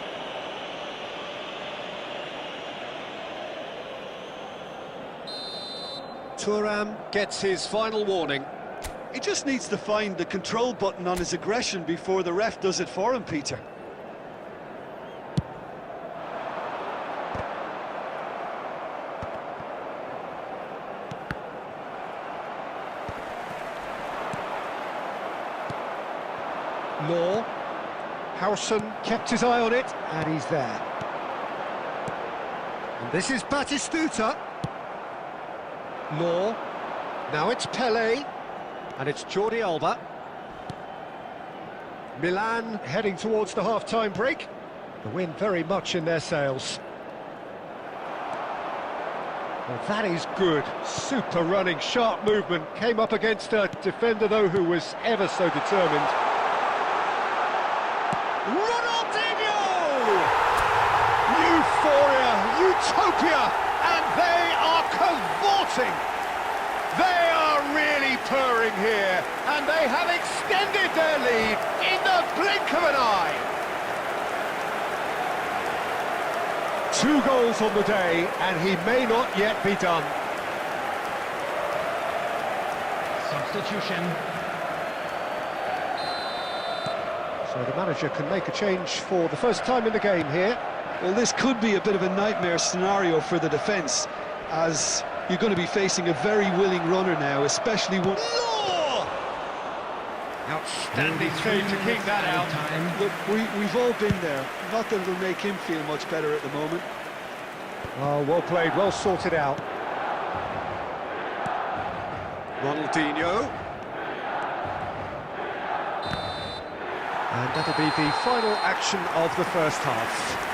Thuram gets his final warning. He just needs to find the control button on his aggression before the ref does it for him, Peter. Law. Howson kept his eye on it, and he's there. And this is Batistuta. Law. Now it's Pelé, and it's Jordi Alba. Milan heading towards the half-time break. The wind very much in their sails. Well, that is good. Super running, sharp movement. Came up against a defender, though, who was ever so determined. Ronaldinho! Euphoria, utopia, and they are cavorting. They are really purring here, and they have extended their lead in the blink of an eye. 2 goals on the day, and he may not yet be done. Substitution. So the manager can make a change for the first time in the game here. Well, this could be a bit of a nightmare scenario for the defence, as you're going to be facing a very willing runner now, especially one... Outstanding save to keep that out. Look, we've all been there. Not that it'll make him feel much better at the moment. Oh, well played, well sorted out. Ronaldinho. And that'll be the final action of the first half.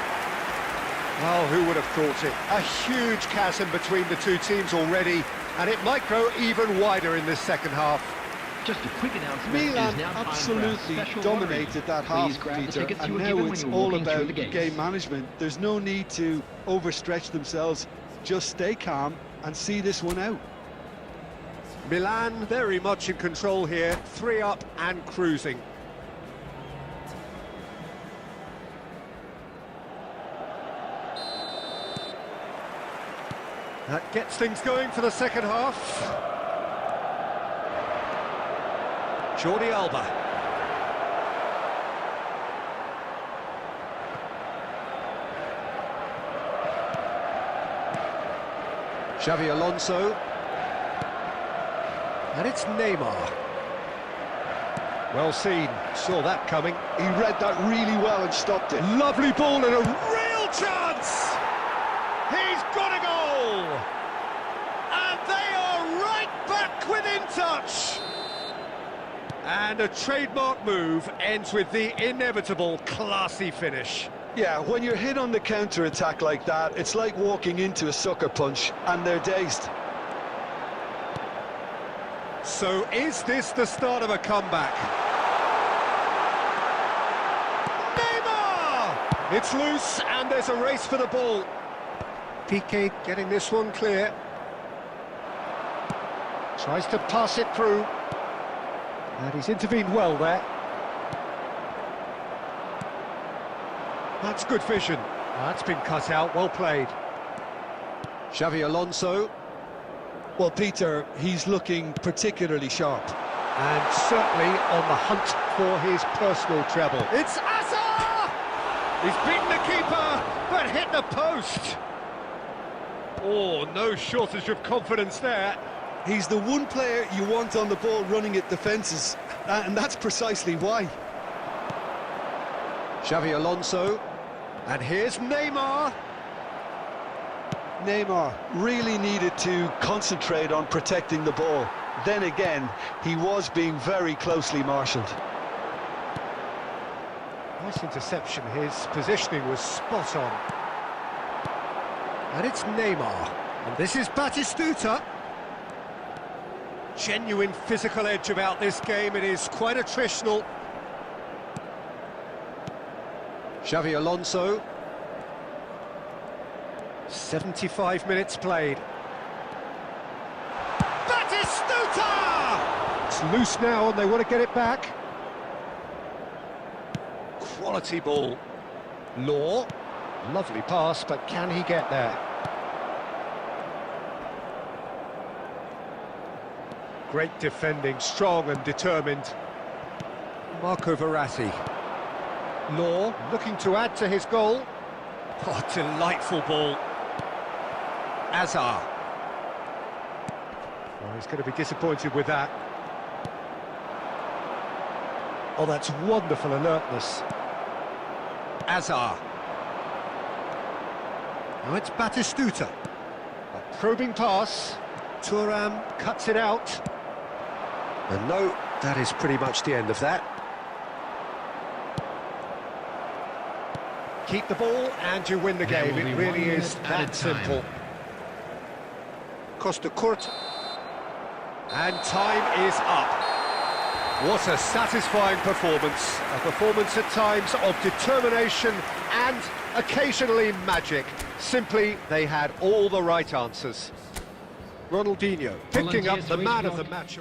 Well, who would have thought it? A huge chasm between the two teams already, and it might grow even wider in this second half. Just a quick announcement. Milan absolutely dominated that half, Peter, and now it's all about game management. There's no need to overstretch themselves. Just stay calm and see this one out. Milan very much in control here, 3 up and cruising. That gets things going for the second half. Jordi Alba. Xavi Alonso. And it's Neymar. Well seen, saw that coming. He read that really well and stopped it. Lovely ball and a real chance! He's got a goal! And they are right back within touch! And a trademark move ends with the inevitable classy finish. Yeah, when you're hit on the counter-attack like that, it's like walking into a sucker punch, and they're dazed. So is this the start of a comeback? Neymar! It's loose, and there's a race for the ball. Piqué getting this one clear. Tries to pass it through. And he's intervened well there. That's good vision. That's been cut out, well played. Xavi Alonso. Well, Peter, he's looking particularly sharp. And certainly on the hunt for his personal treble. It's Asa! He's beaten the keeper, but hit the post. Oh, no shortage of confidence there. He's the one player you want on the ball running at defences, and that's precisely why. Xavi Alonso, and here's Neymar. Neymar really needed to concentrate on protecting the ball. Then again, he was being very closely marshalled. Nice interception, his positioning was spot on. And it's Neymar, and this is Batistuta. Genuine physical edge about this game, it is quite attritional. Xavi Alonso. 75 minutes played. Batistuta! It's loose now and they want to get it back. Quality ball. Law. Lovely pass, but can he get there? Great defending, strong and determined. Marco Verratti. Law looking to add to his goal. Oh, delightful ball. Azar. Oh, he's going to be disappointed with that. Oh, that's wonderful alertness. Azar. Now it's Batistuta. A probing pass. Thuram cuts it out. And no, that is pretty much the end of that. Keep the ball and you win the game. It really is that simple. Costa Curta. And time is up. What a satisfying performance. A performance at times of determination and occasionally magic. Simply, they had all the right answers. Ronaldinho picking up the man of the match.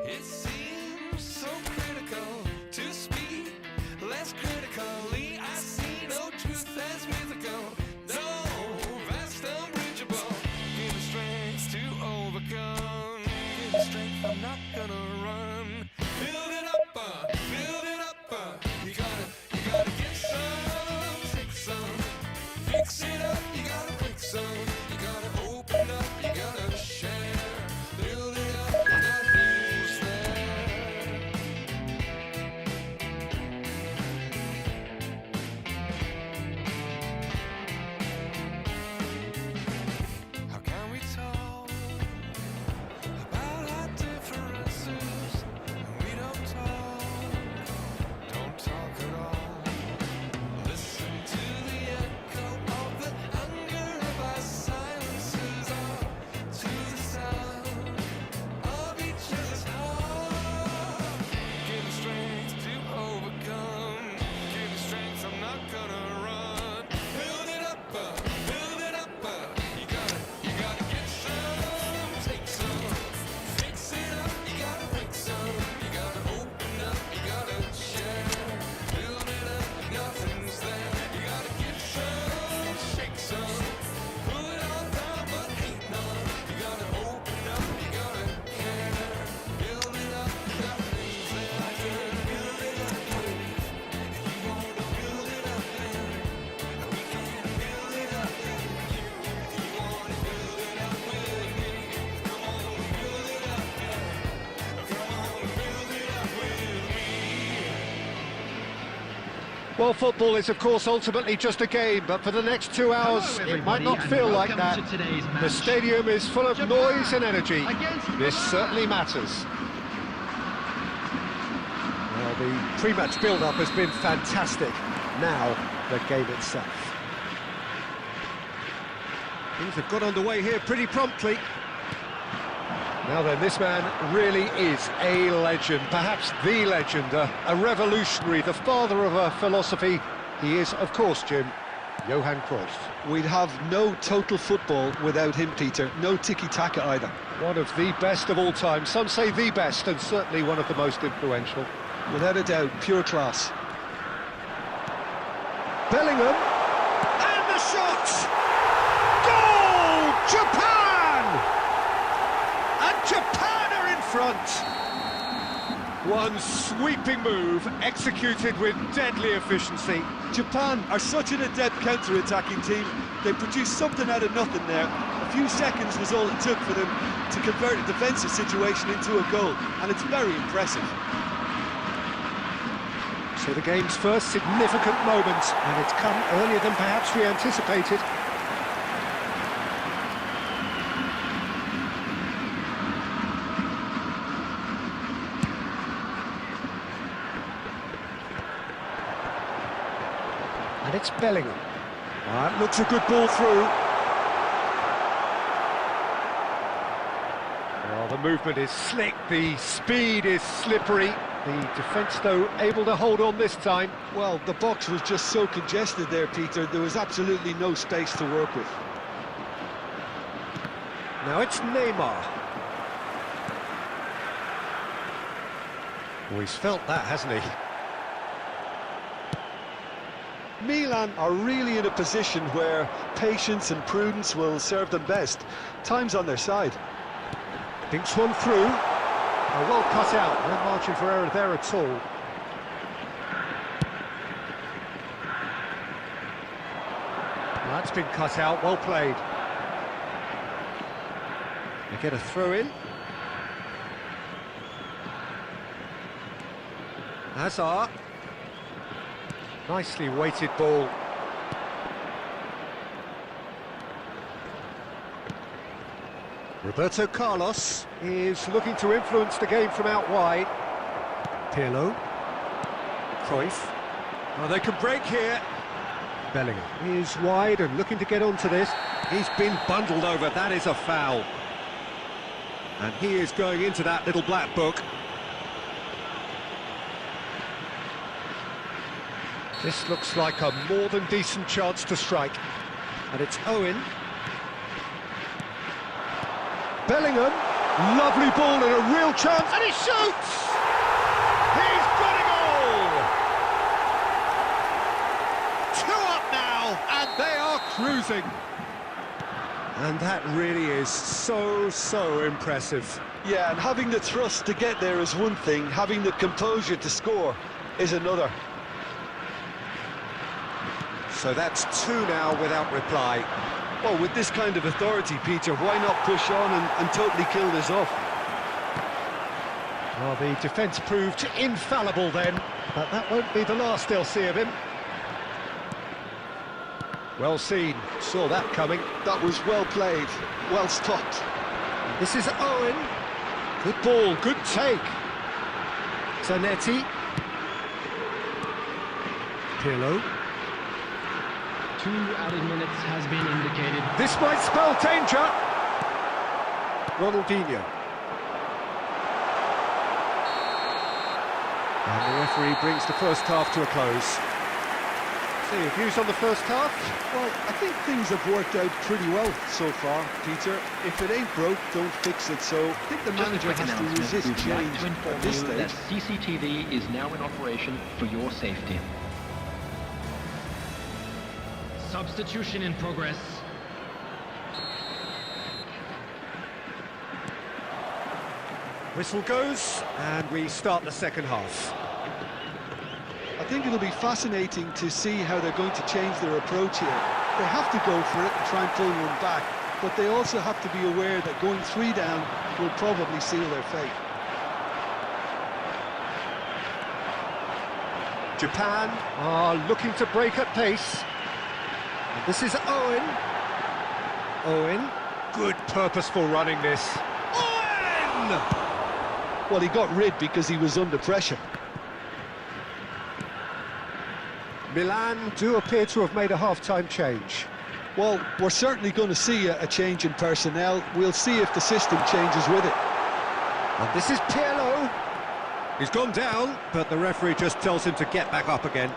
It seems so critical to speak less critically. I see no truth as mythical. No, that's unbridgeable. Give me strength to overcome. Give me strength, I'm not gonna run. Build it up. Well, football is, of course, ultimately just a game, but for the next 2 hours, Hello, it might everybody, not and feel like welcome that. to today's The match. stadium is full of Japan noise and energy. against This Iran. certainly matters. Well, the pre-match build-up has been fantastic. Now, the game itself. Things have got underway here pretty promptly. Now then, this man really is a legend, perhaps the legend, a revolutionary, the father of a philosophy. He is, of course, Jim, Johan Cruyff. We'd have no total football without him, Peter. No tiki-taka either. One of the best of all time. Some say the best, and certainly one of the most influential. Without a doubt, pure class. Bellingham, and the shot! Goal! Japan! And Japan are in front! One sweeping move, executed with deadly efficiency. Japan are such an adept counter-attacking team. They produced something out of nothing there. A few seconds was all it took for them to convert a defensive situation into a goal, and it's very impressive. So the game's first significant moment, and it's come earlier than perhaps we anticipated. And it's Bellingham. That looks a good ball through. Well, the movement is slick, the speed is slippery. The defence, though, able to hold on this time. Well, the box was just so congested there, Peter. There was absolutely no space to work with. Now it's Neymar. Oh, he's felt that, hasn't he? Milan are really in a position where patience and prudence will serve them best. Time's on their side. Thinks one through. Oh, well cut out. No margin for error there at all. That's been cut out. Well played. They get a throw in. Hazard. Nicely weighted ball. Roberto Carlos is looking to influence the game from out wide. Pirlo. Cruyff. Oh, they can break here. Bellingham is wide and looking to get onto this. He's been bundled over. That is a foul. And he is going into that little black book. This looks like a more than decent chance to strike. And it's Owen. Bellingham, lovely ball and a real chance, and he shoots! He's got a goal! 2 up now, and they are cruising. And that really is so impressive. Yeah, and having the thrust to get there is one thing, having the composure to score is another. So that's 2 now without reply. Well, with this kind of authority, Peter, why not push on and totally kill this off? Well, the defence proved infallible then, but that won't be the last they'll see of him. Well seen, saw that coming. That was well played, well stopped. This is Owen. Good ball, good take. Zanetti. Pirlo. 2 added minutes has been indicated. This might spell danger. Ronaldinho. And the referee brings the first half to a close. So your views on the first half? Well, I think things have worked out pretty well so far, Peter. If it ain't broke, don't fix it. So I think the manager has to resist change at this stage. That CCTV is now in operation for your safety. Substitution in progress. Whistle goes, and we start the second half. I think it'll be fascinating to see how they're going to change their approach here. They have to go for it and try and pull one back, but they also have to be aware that going 3 down will probably seal their fate. Japan are looking to break at pace. And this is Owen. Owen, good purposeful running this. Owen! Well, he got rid because he was under pressure. Milan do appear to have made a half-time change. Well, we're certainly going to see a change in personnel. We'll see if the system changes with it. And this is Pirlo. He's gone down, but the referee just tells him to get back up again.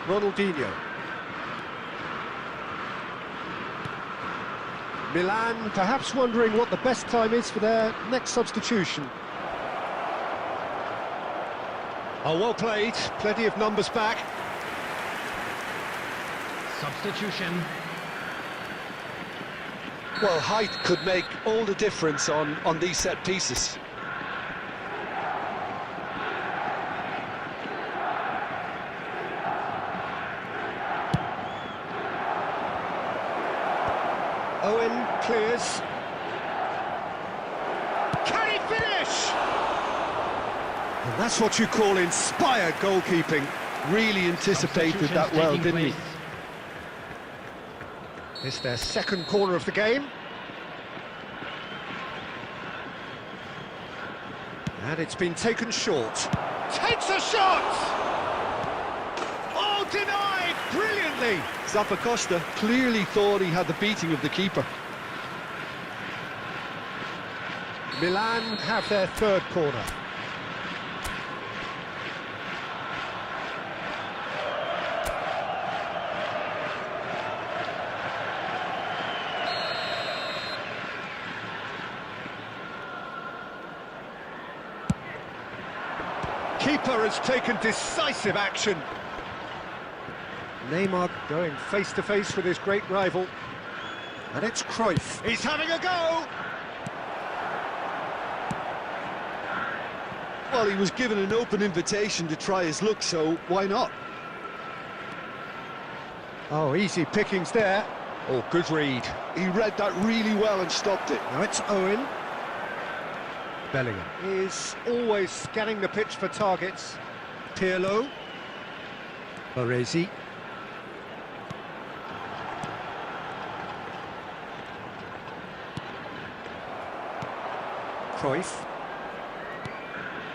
Ronaldinho. Milan perhaps wondering what the best time is for their next substitution. Oh, well played. Plenty of numbers back. Substitution. Well, height could make all the difference on these set pieces. Owen clears. Can he finish? And that's what you call inspired goalkeeping. Really anticipated that well, didn't he? It's their second corner of the game. And it's been taken short. Takes a shot! Oh, denied brilliantly! Zappacosta clearly thought he had the beating of the keeper. Milan have their third corner. Keeper has taken decisive action. Neymar going face-to-face with his great rival. And it's Cruyff. He's having a go! Well, he was given an open invitation to try his luck, so why not? Oh, easy pickings there. Oh, good read. He read that really well and stopped it. Now it's Owen. Bellingham is always scanning the pitch for targets. Pirlo. Baresi. Cruyff.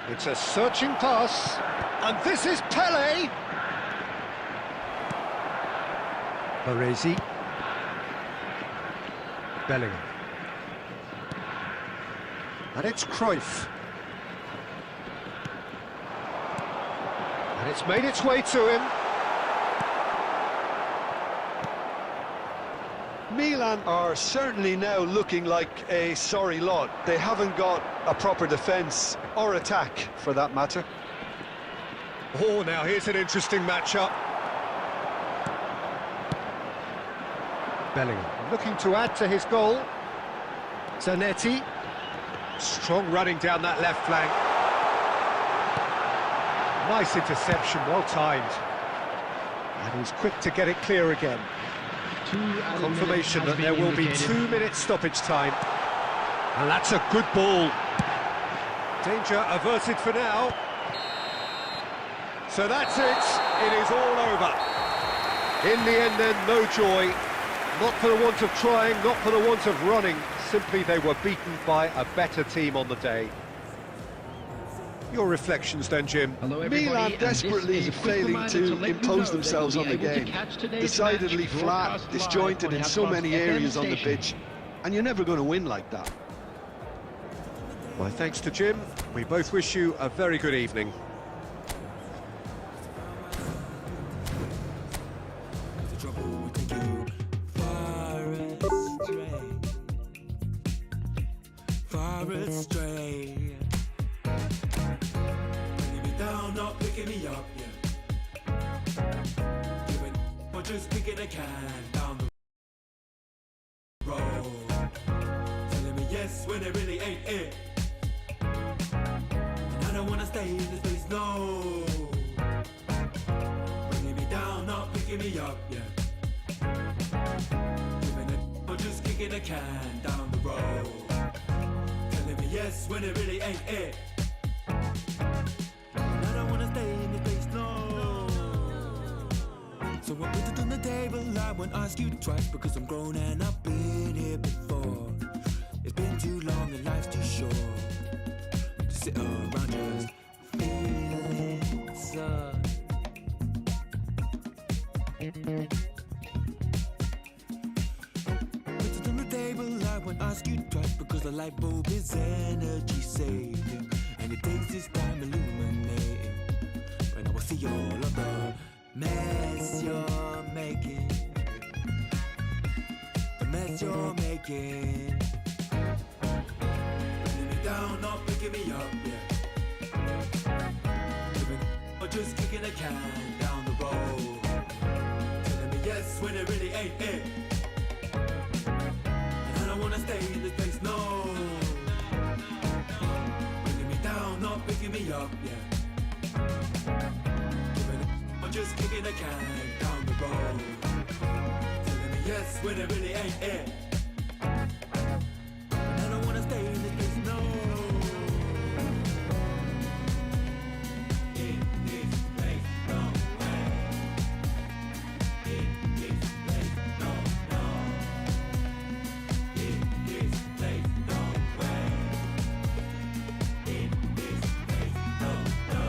It's a searching pass. And this is Pele. Baresi. Bellingham. And it's Cruyff. And it's made its way to him. Milan are certainly now looking like a sorry lot. They haven't got a proper defence or attack, for that matter. Oh, now here's an interesting matchup. Bellingham looking to add to his goal. Zanetti. Strong running down that left flank. Nice interception, well timed. And he's quick to get it clear again. Confirmation that there will be 2 minutes stoppage time. And that's a good ball. Danger averted for now. So that's it. It is all over. In the end then, no joy. Not for the want of trying, not for the want of running. Simply they were beaten by a better team on the day. Your reflections then, Jim? Milan desperately failing to impose themselves on the game. Decidedly flat, disjointed in so many areas on the pitch. And you're never going to win like that. My thanks to Jim. We both wish you a very good evening. Astray. Bringing me down, not picking me up, yeah. Giving, or just kicking a can down the road. Telling me yes when it really ain't it. And I don't wanna stay in this place, no. Bringing me down, not picking me up, yeah. Giving it, or just kicking a can down the road. Yes, when it really ain't it. table, I won't ask you twice because I'm grown and I've been here before. It's been too long and life's too short to sit around just feeling so. Put it on the table, I won't ask you twice because the light bulb is energy saving and it takes its time illuminating. When I will see all of the mess you're making, the mess you're making, bringing me down, not picking me up, yeah. Living or just kicking a can down the road, telling me yes when it really ain't it. And I don't wanna stay in this place, no. Bringing me down, not picking me up, yeah. Just kicking a can down the road, telling me yes when it really ain't it. And I don't wanna stay in this place, no. In this place, no way. In this place, no, no. In this place, no way. In this place, no, no.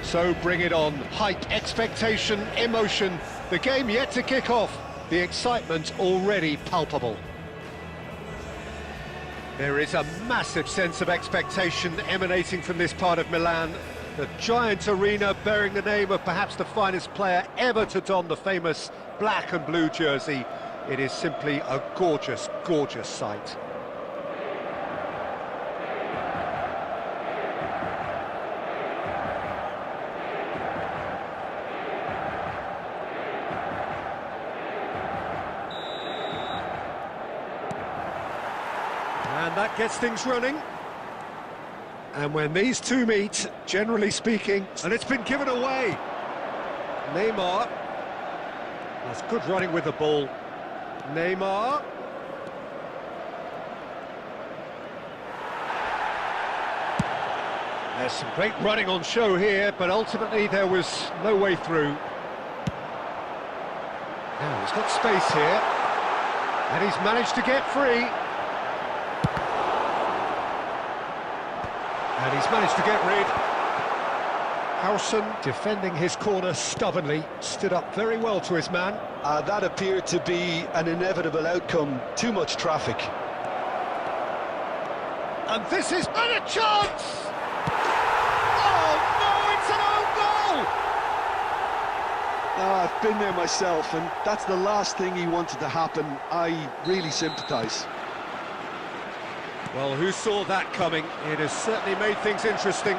So bring it on. Hype, expectation, emotion. The game yet to kick off. The excitement already palpable. There is a massive sense of expectation emanating from this part of Milan. The giant arena bearing the name of perhaps the finest player ever to don the famous black and blue jersey. It is simply a gorgeous, gorgeous sight. And that gets things running. And when these two meet, generally speaking, and it's been given away. Neymar. That's good running with the ball. Neymar. There's some great running on show here, but ultimately there was no way through. Now he's got space here. And he's managed to get free. And he's managed to get rid. Howson, defending his corner stubbornly, stood up very well to his man. That appeared to be an inevitable outcome. Too much traffic. And this is a chance! Oh no, it's an own goal! I've been there myself, and that's the last thing he wanted to happen. I really sympathise. Well, who saw that coming? It has certainly made things interesting.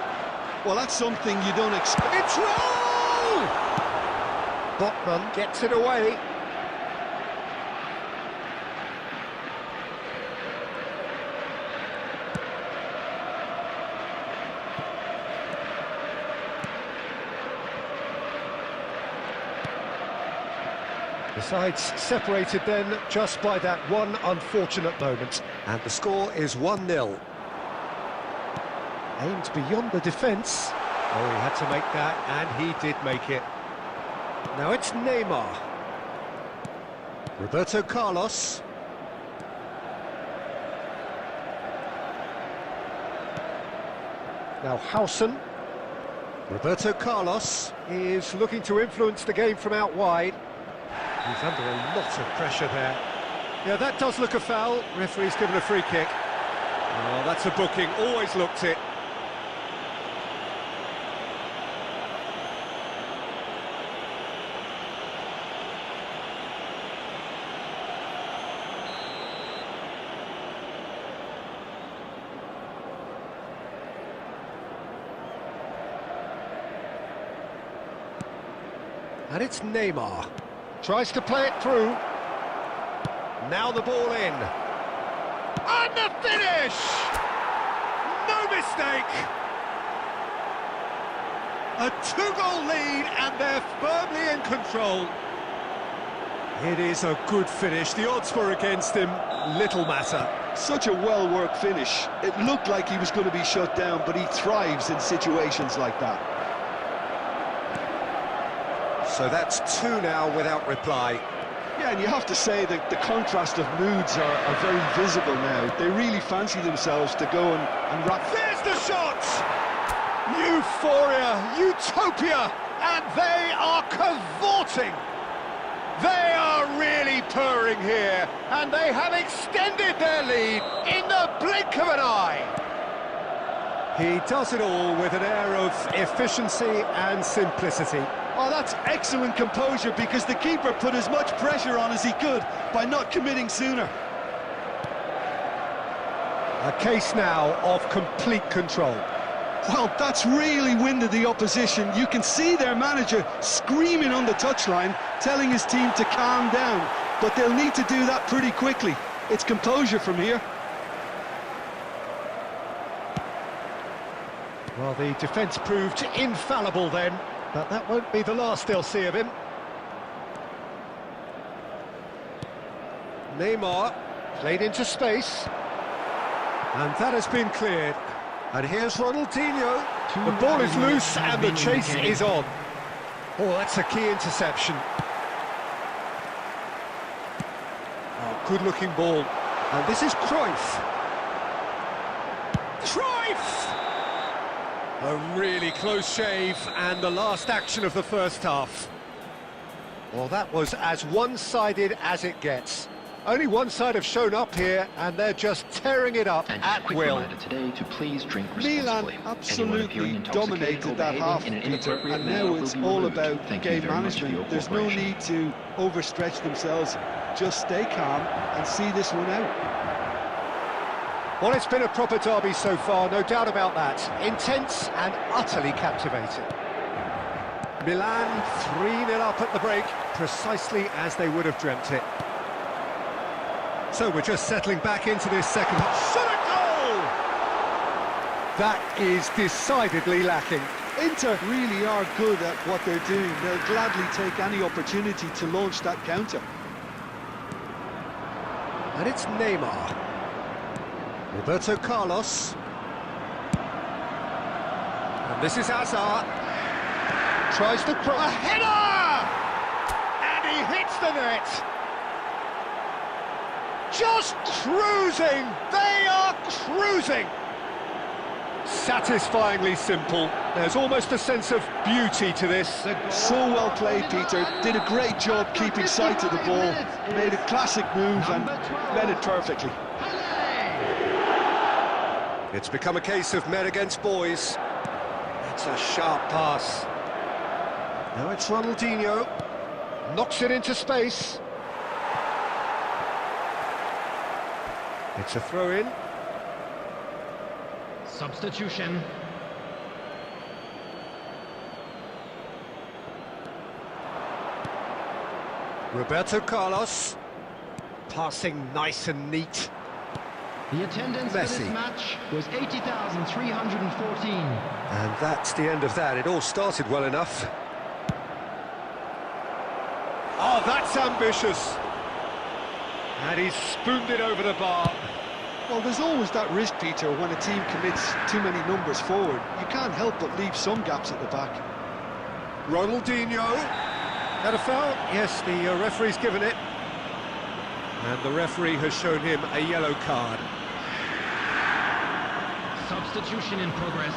Well, that's something you don't expect. It's roll! Botman gets it away. The sides separated then just by that one unfortunate moment. And the score is 1-0. Aimed beyond the defence. Oh, he had to make that, and he did make it. Now it's Neymar. Roberto Carlos. Now Howson. Roberto Carlos is looking to influence the game from out wide. He's under a lot of pressure there. Yeah, that does look a foul. Referee's given a free kick. Oh, that's a booking. Always looked it. And it's Neymar. Tries to play it through. Now the ball in. And the finish! No mistake! A two-goal lead, and they're firmly in control. It is a good finish. The odds were against him. Little matter. Such a well-worked finish. It looked like he was going to be shut down, but he thrives in situations like that. So that's two now without reply. Yeah, and you have to say that the contrast of moods are very visible now. They really fancy themselves to go and wrap. There's the shot! Euphoria, utopia, and they are cavorting. They are really purring here, and they have extended their lead in the blink of an eye. He does it all with an air of efficiency and simplicity. Oh, that's excellent composure, because the keeper put as much pressure on as he could by not committing sooner. A case now of complete control. Well, that's really winded the opposition. You can see their manager screaming on the touchline, telling his team to calm down. But they'll need to do that pretty quickly. It's composure from here. Well, the defence proved infallible then, but that won't be the last they'll see of him. Neymar played into space, and that has been cleared. And here's Ronaldinho. The ball is loose and the chase is on. Oh, that's a key interception. Oh, good-looking ball. And this is Cruyff. Cruyff! A really close shave, and the last action of the first half. Well, that was as one-sided as it gets. Only one side have shown up here, and they're just tearing it up And at quick will. reminder today to please drink Milan responsibly. Anyone absolutely appearing intoxicated dominated or that behaving half, in an Peter, inappropriate and manner now will it's be all removed. about Thank you game very much for your management. There's no cooperation. need to overstretch themselves. Just stay calm and see this one out. Well, it's been a proper derby so far, no doubt about that. Intense and utterly captivating. Milan 3-0 up at the break, precisely as they would have dreamt it. So we're just settling back into this second half. Shot a goal! That is decidedly lacking. Inter really are good at what they're doing. They'll gladly take any opportunity to launch that counter. And it's Neymar. Roberto Carlos. And this is Hazard. Tries to cross. A header! And he hits the net. Just cruising! They are cruising! Satisfyingly simple. There's almost a sense of beauty to this. So well played, Peter. Did a great job keeping sight of the ball. Made a classic move and read it perfectly. It's become a case of men against boys. It's a sharp pass. Now it's Ronaldinho. Knocks it into space. It's a throw-in. Substitution. Roberto Carlos. Passing nice and neat. The attendance for this Messi. match was 80,314. And that's the end of that. It all started well enough. Oh, that's ambitious. And he's spooned it over the bar. Well, there's always that risk, Peter, when a team commits too many numbers forward. You can't help but leave some gaps at the back. Ronaldinho. Had a foul? Yes, the referee's given it. And the referee has shown him a yellow card. Substitution in progress.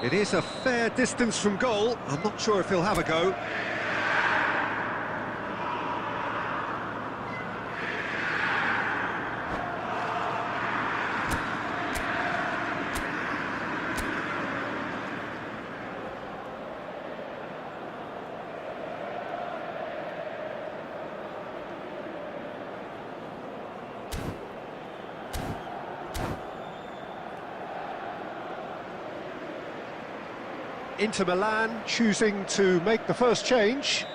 It is a fair distance from goal. I'm not sure if he'll have a go. Inter Milan choosing to make the first change.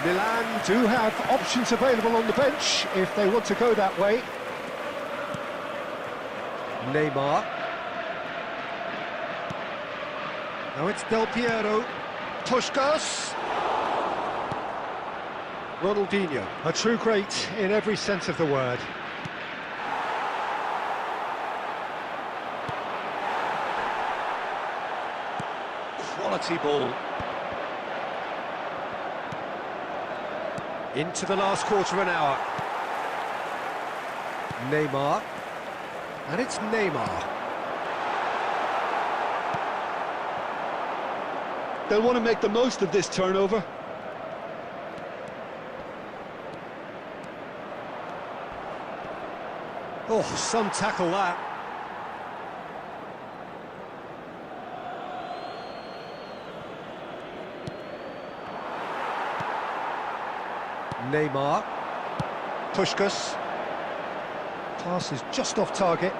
Milan do have options available on the bench if they want to go that way. Neymar. Now it's Del Piero. Puskas. Ronaldinho. A true great in every sense of the word. Quality ball. Into the last quarter of an hour. Neymar. And it's Neymar. They'll want to make the most of this turnover. Oh, some tackle that. Neymar. Puskas. Pass is just off target.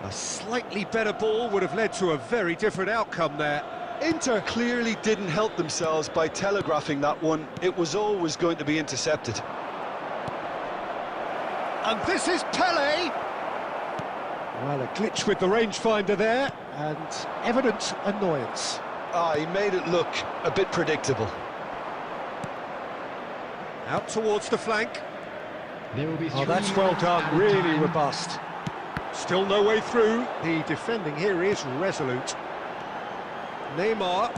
A slightly better ball would have led to a very different outcome there. Inter clearly didn't help themselves by telegraphing that one. It was always going to be intercepted. And this is Pele. Well, a glitch with the rangefinder there, and evident annoyance. Ah, he made it look a bit predictable. Out towards the flank. There will be Oh, 3 that's well minutes done, added really time. robust. Still no way through. The defending here is resolute. Neymar,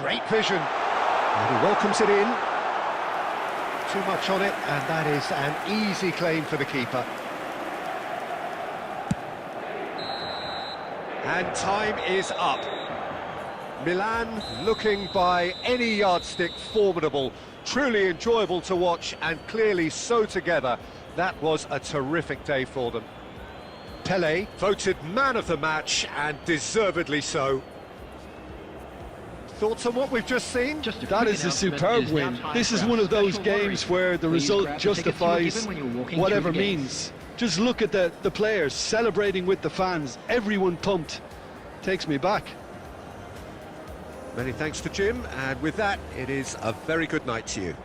great vision. And he welcomes it in. Too much on it, and that is an easy claim for the keeper. And time is up. Milan looking by any yardstick formidable, truly enjoyable to watch, and clearly so together. That was a terrific day for them. Pelé voted man of the match, and deservedly so. Thoughts on what we've just seen? Just a That quick is a announcement, superb it is win. now time This for is our one of those special games lottery. where the Please result grab the tickets you were justifies given when you were walking whatever through the gates. means. Just look at the players celebrating with the fans, everyone pumped. Takes me back. Many thanks to Jim, and with that, it is a very good night to you.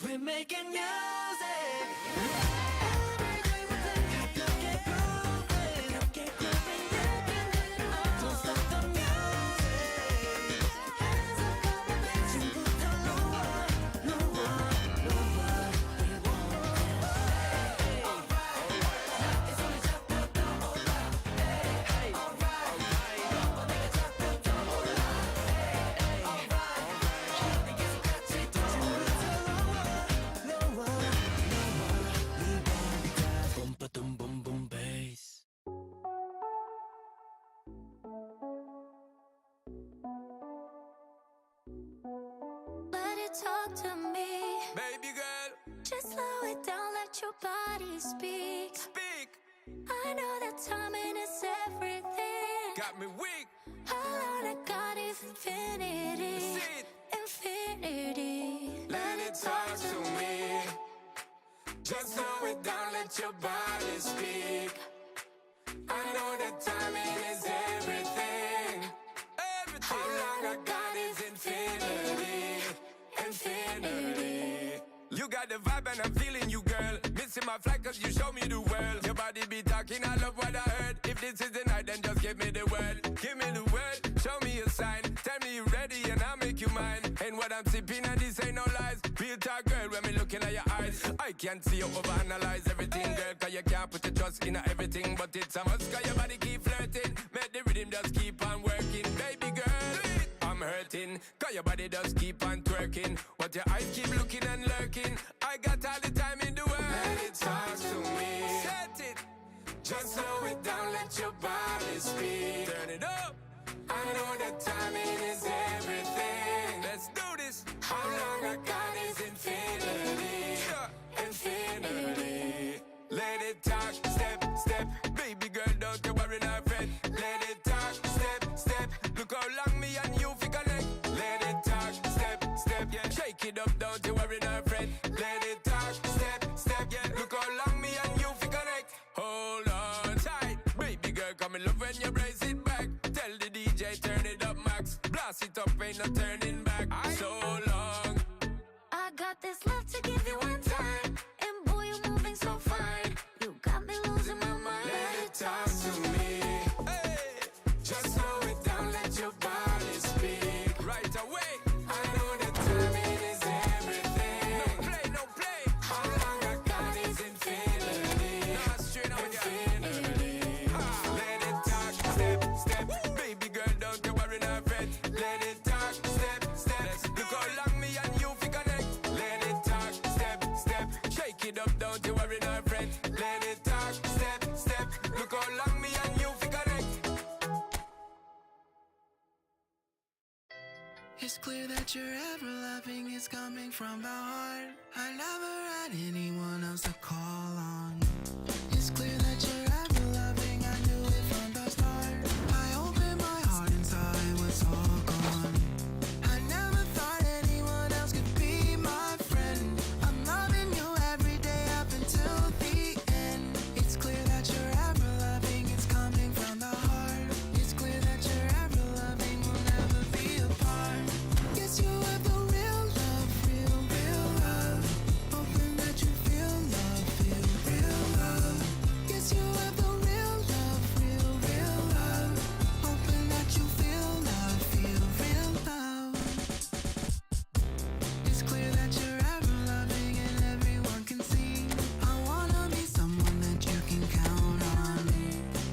We're making music. Let it talk to me. Baby girl, Just slow it down, let your body speak. speak. I know that timing is everything. Got me weak. All I got is infinity. See it. Infinity. Let it talk to me. Just slow it down, let your body speak. I know that timing is everything. Everything. How long I got is infinity. Infinity. You got the vibe and I'm feeling you, girl. Missing my flight cause you show me the world. Your body be talking, I love what I heard. If this is the night, then just give me the word. Give me the word, show me a sign. Tell me you're ready and I'll make you mine. And what I'm sipping and this ain't no lies. Real talk, girl, when me looking at your eyes. I can't see you overanalyze everything, girl. Cause you can't put your trust in everything. But it's a must cause your body keep flirting. Make the rhythm just keep on working. Baby girl, I'm hurting. Cause your body just keep on twerking. But your eyes keep looking and lurking. I got all the time in the world. Let it talk to me. Set it. Just slow it down, let your body speak. Turn it up. I know that timing is everything. Let's do this. How long I got is infinity. Infinity. Let it talk, step, step. Baby girl, don't you worry, not fret. Let it talk, step, step. Look how long me and you fi connect. Let it talk, step, step. Yeah, shake it up, don't you worry, not fret. Let it talk, step, step. Yeah, look how long me and you fi connect. Hold on tight, baby girl, come in love when you brace it back. Tell the DJ turn it up max. Blast it up, ain't no turning back. So long. I got this love to give you one time. And boy, you're moving so fine. You got me losing my mind. Let it talk to me. Hey, just slow it down. from the heart. I never had anyone else to call on. It's clear that you're ever loving. I knew it from the start. I opened my heart and saw it was all gone. I never thought anyone else could be my friend. I'm loving you every day up until the end. It's clear that you're ever loving. It's coming from the heart. It's clear that you're ever loving. We'll never be apart. Guess you have the real love, real love. Hoping that you feel love, feel real love. Guess you have the real love, real love. Hoping that you feel love, feel real love. It's clear that you're ever loving and everyone can see. I wanna be someone that you can count on.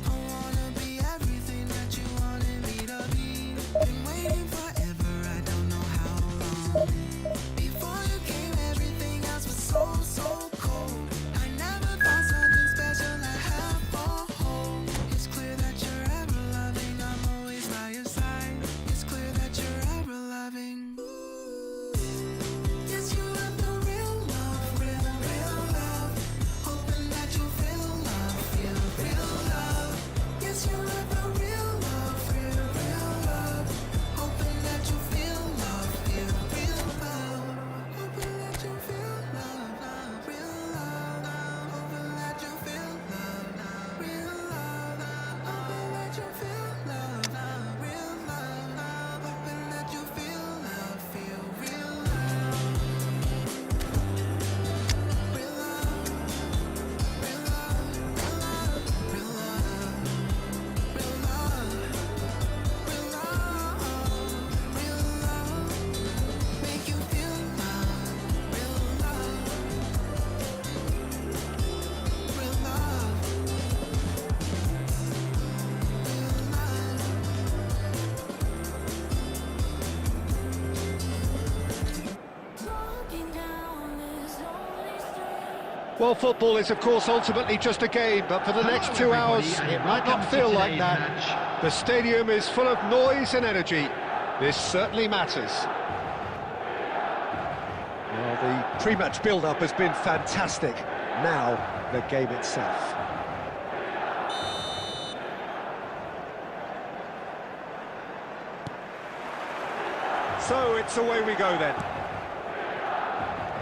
I wanna be everything that you wanted me to be. Been waiting forever, I don't know how long. Before you came, everything else was so cold. I never found something special I have for home. It's clear that you're ever loving, I'm always by your side. It's clear that you're ever loving. Yes, you have the real love, real love. Hoping that you feel love, feel real love. Yes, you have the real love, real love. Hoping that you feel love, feel real love. Hoping that you feel love, real love. Hoping that you feel love, real love. Hoping that you feel love, real love. Hoping that you feel love, feel real love. Real love, real love, real love, real love, real love, real love. Make you feel love, real love, real love, Walking down this lonely street. Well, football is, of course, ultimately just a game, but for the next 2 hours, it might not feel like that. The stadium is full of noise and energy. This certainly matters. Well, the pre-match build-up has been fantastic. Now, the game itself. So, it's away we go then.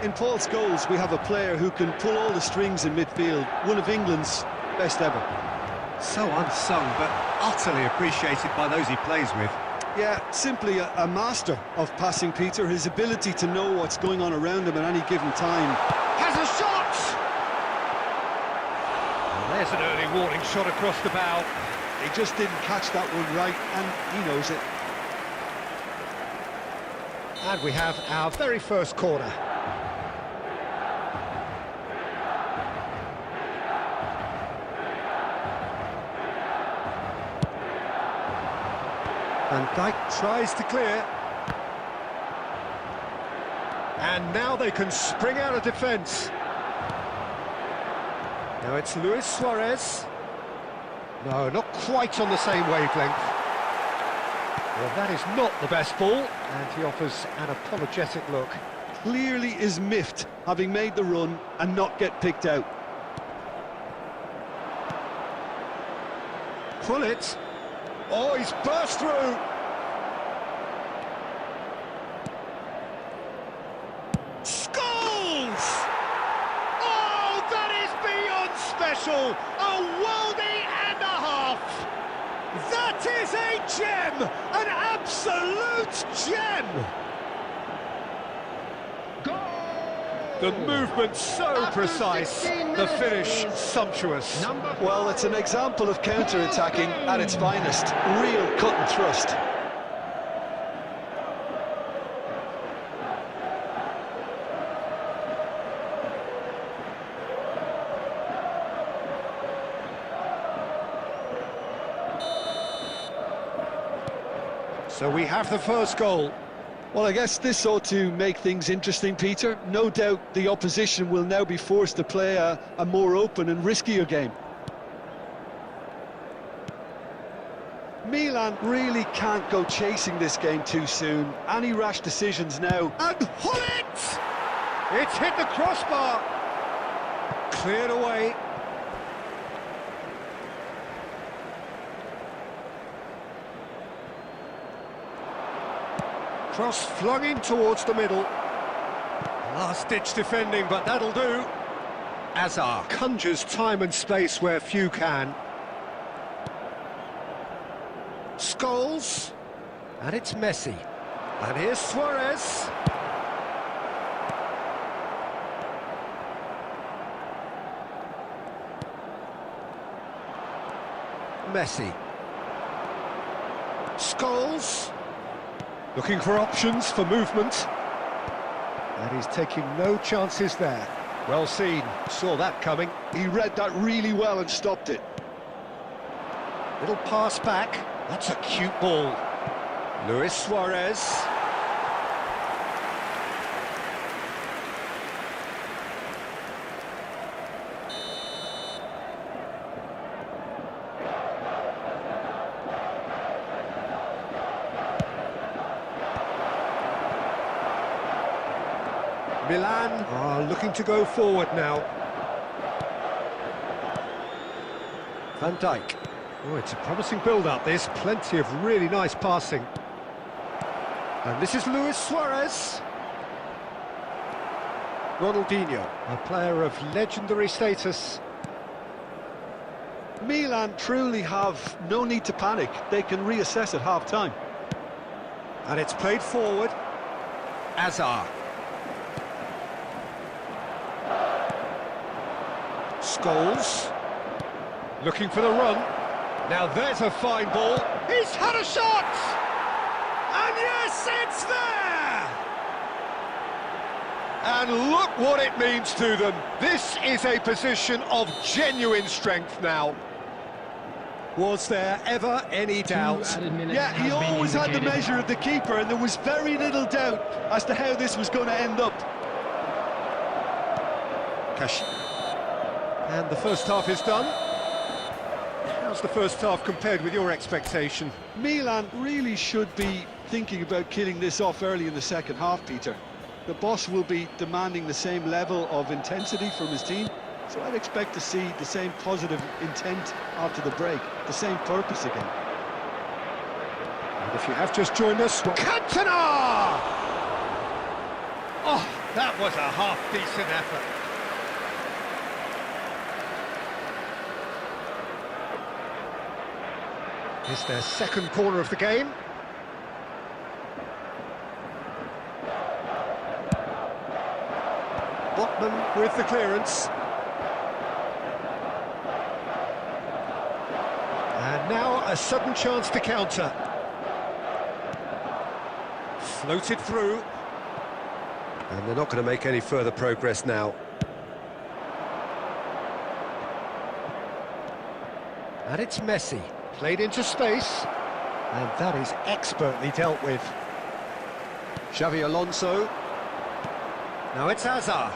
In Paul's goals, we have a player who can pull all the strings in midfield, one of England's best ever. So unsung, but utterly appreciated by those he plays with. Yeah, simply a master of passing, Peter. His ability to know what's going on around him at any given time. Has a shot! Well, there's an early warning shot across the bow. He just didn't catch that one right, and he knows it. And we have our very first corner. Van Dijk tries to clear. And now they can spring out of defence. Now it's Luis Suarez. No, not quite on the same wavelength. Well, that is not the best ball, and he offers an apologetic look. Clearly is miffed, having made the run and not get picked out. Pull it. Oh, he's burst through. Scholes! Oh, that is beyond special. A worldie and a half. That is a gem, an absolute gem. The movement so precise, the finish sumptuous. Well, it's an example of counter-attacking at its finest. Real cut and thrust. So we have the first goal. Well, I guess this ought to make things interesting, Peter. No doubt the opposition will now be forced to play a more open and riskier game. Milan really can't go chasing this game too soon. Any rash decisions now. And Hullet! It's hit the crossbar. Cleared away. Cross flung in towards the middle. Last-ditch defending, but that'll do. Azar conjures time and space where few can. Scholes. And it's Messi. And here's Suarez. Messi. Scholes. Looking for options for movement. And he's taking no chances there. Well seen, saw that coming. He read that really well and stopped it. Little pass back. That's a cute ball. Luis Suarez. Milan are looking to go forward now. Van Dijk. Oh, it's a promising build-up, this. Plenty of really nice passing. And this is Luis Suarez. Ronaldinho, a player of legendary status. Milan truly have no need to panic. They can reassess at half-time. And it's played forward. Azar. Scholes. Looking for the run. Now there's a fine ball. He's had a shot! And yes, it's there! And look what it means to them. This is a position of genuine strength now. Was there ever any doubt? Yeah, he always had the measure of the keeper, and there was very little doubt as to how this was going to end up. Cash. And the first half is done. How's the first half compared with your expectation? Milan really should be thinking about killing this off early in the second half, Peter. The boss will be demanding the same level of intensity from his team, so I'd expect to see the same positive intent after the break, the same purpose again. And if you have just joined us, Cantona! Oh, that was a half-decent effort. It's their second corner of the game. Botman with the clearance. And now a sudden chance to counter. Floated through. And they're not going to make any further progress now. And it's Messi. Played into space, and that is expertly dealt with. Xavi Alonso. Now it's Azar.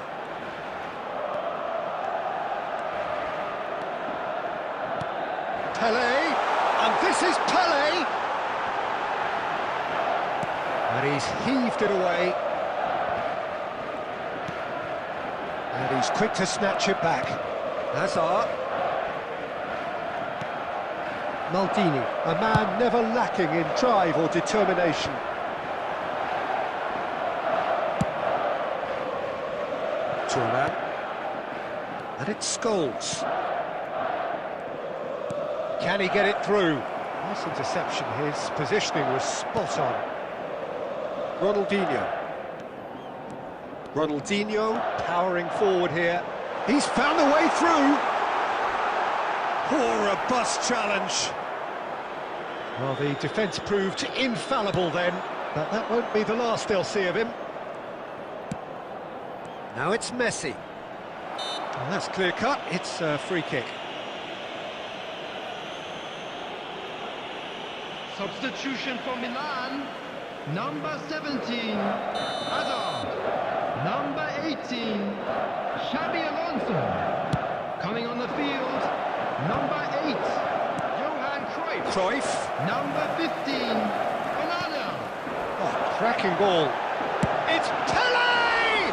Pele, and this is Pele. And he's heaved it away. And he's quick to snatch it back. Azar. Maldini, a man never lacking in drive or determination. Turan. And it's Scholes. Can he get it through? Nice interception, his positioning was spot on. Ronaldinho. Ronaldinho powering forward here. He's found a way through. Poor robust challenge. Well, the defence proved infallible then, but that won't be the last they'll see of him. Now it's Messi. And that's clear-cut, it's a free kick. Substitution for Milan. Number 17, Hazard. Number 18, Xabi Alonso. Coming on the field, number 8, Johan Cruyff. Number 15, Onana. Oh, cracking ball. It's Pele!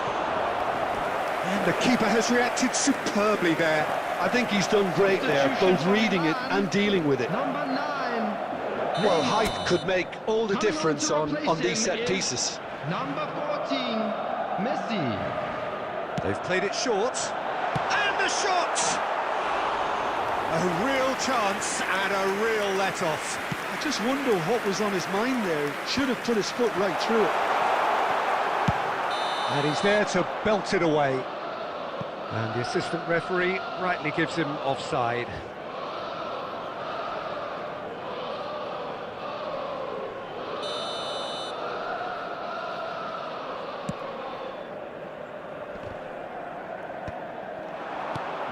And the keeper has reacted superbly there. I think he's done great there, both reading it and dealing with it. Number 9. Well, height could make all the difference on these set pieces. Number 14, Messi. They've played it short. And the shot! A real chance and a real let-off. I just wonder what was on his mind there. Should have put his foot right through it. And he's there to belt it away. And the assistant referee rightly gives him offside.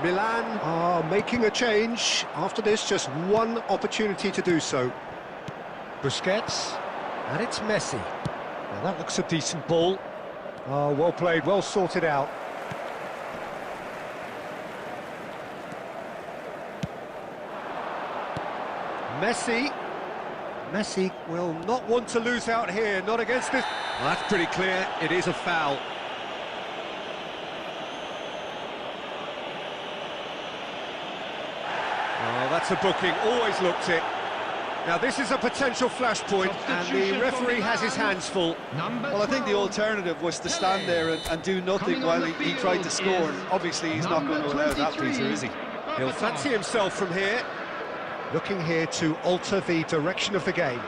Milan are making a change. After this, just one opportunity to do so. Busquets, and it's Messi. Now that looks a decent ball. Oh, well played, well sorted out. Messi will not want to lose out here, not against this. Well, that's pretty clear, it is a foul. Oh, that's a booking, always looked it. Now this is a potential flashpoint, and the referee has his hands full. Well, I think the alternative was to stand there and do nothing while he tried to score. And obviously he's not going to allow that, Peter, is he? He'll fancy himself from here. Looking here to alter the direction of the game.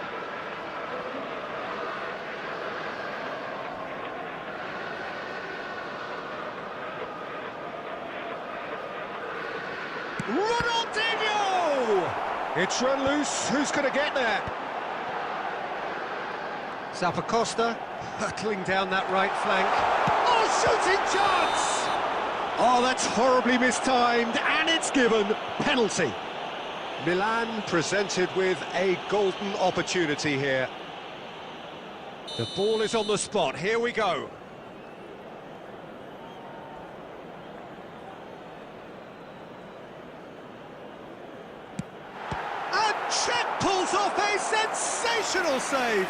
Ronaldinho! It's run loose, who's going to get there? Zappacosta hurtling down that right flank. Oh, shooting chance! Oh, that's horribly mistimed, and it's given. Penalty. Milan presented with a golden opportunity here. The ball is on the spot, here we go. And Cech pulls off a sensational save.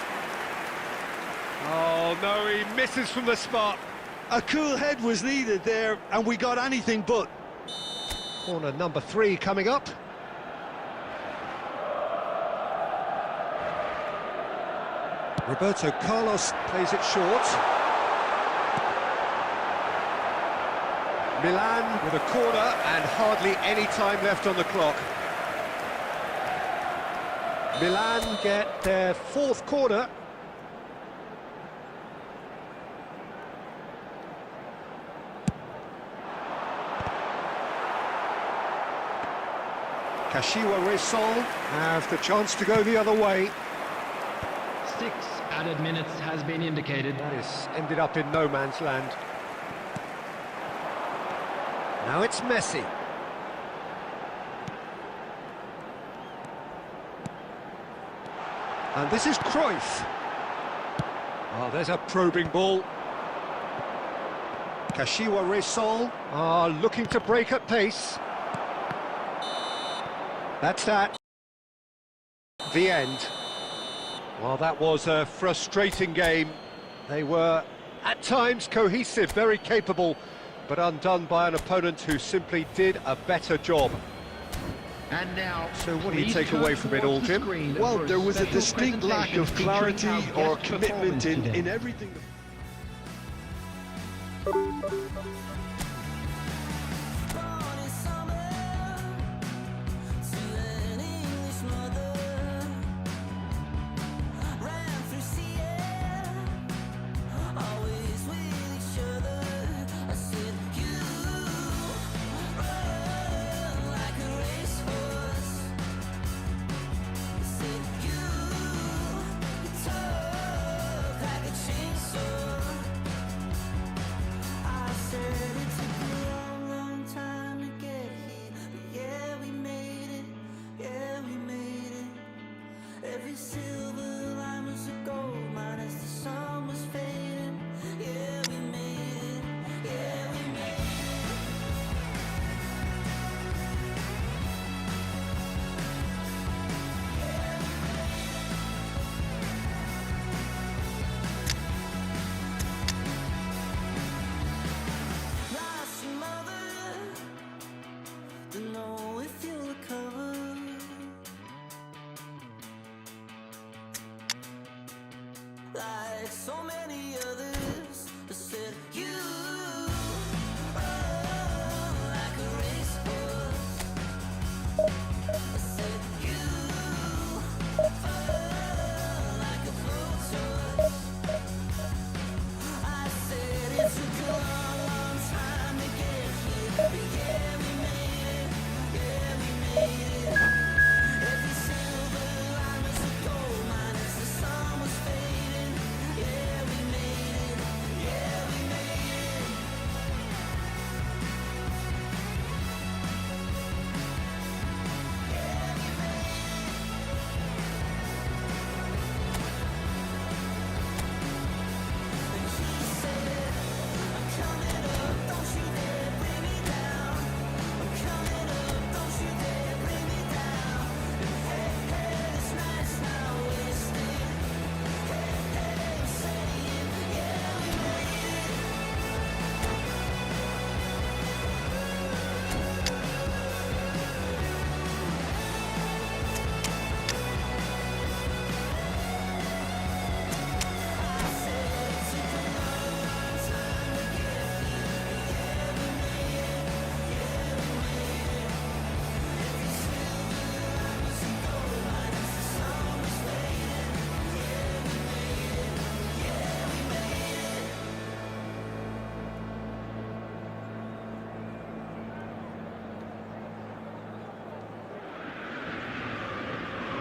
Oh no, he misses from the spot. A cool head was needed there, and we got anything but. Corner number 3 coming up. Roberto Carlos plays it short. Milan with a corner and hardly any time left on the clock. Milan get their 4th corner. Kashiwa Reysol have the chance to go the other way. 6 added minutes has been indicated. That is ended up in no man's land. Now it's Messi. And this is Cruyff. Oh, there's a probing ball. Kashiwa Reysol are looking to break at pace. That's that. The end. Well, that was a frustrating game. They were, at times, cohesive, very capable, but undone by an opponent who simply did a better job. And now, so what do you take away from it all, Jim? Well, there was a distinct lack of clarity or commitment in everything.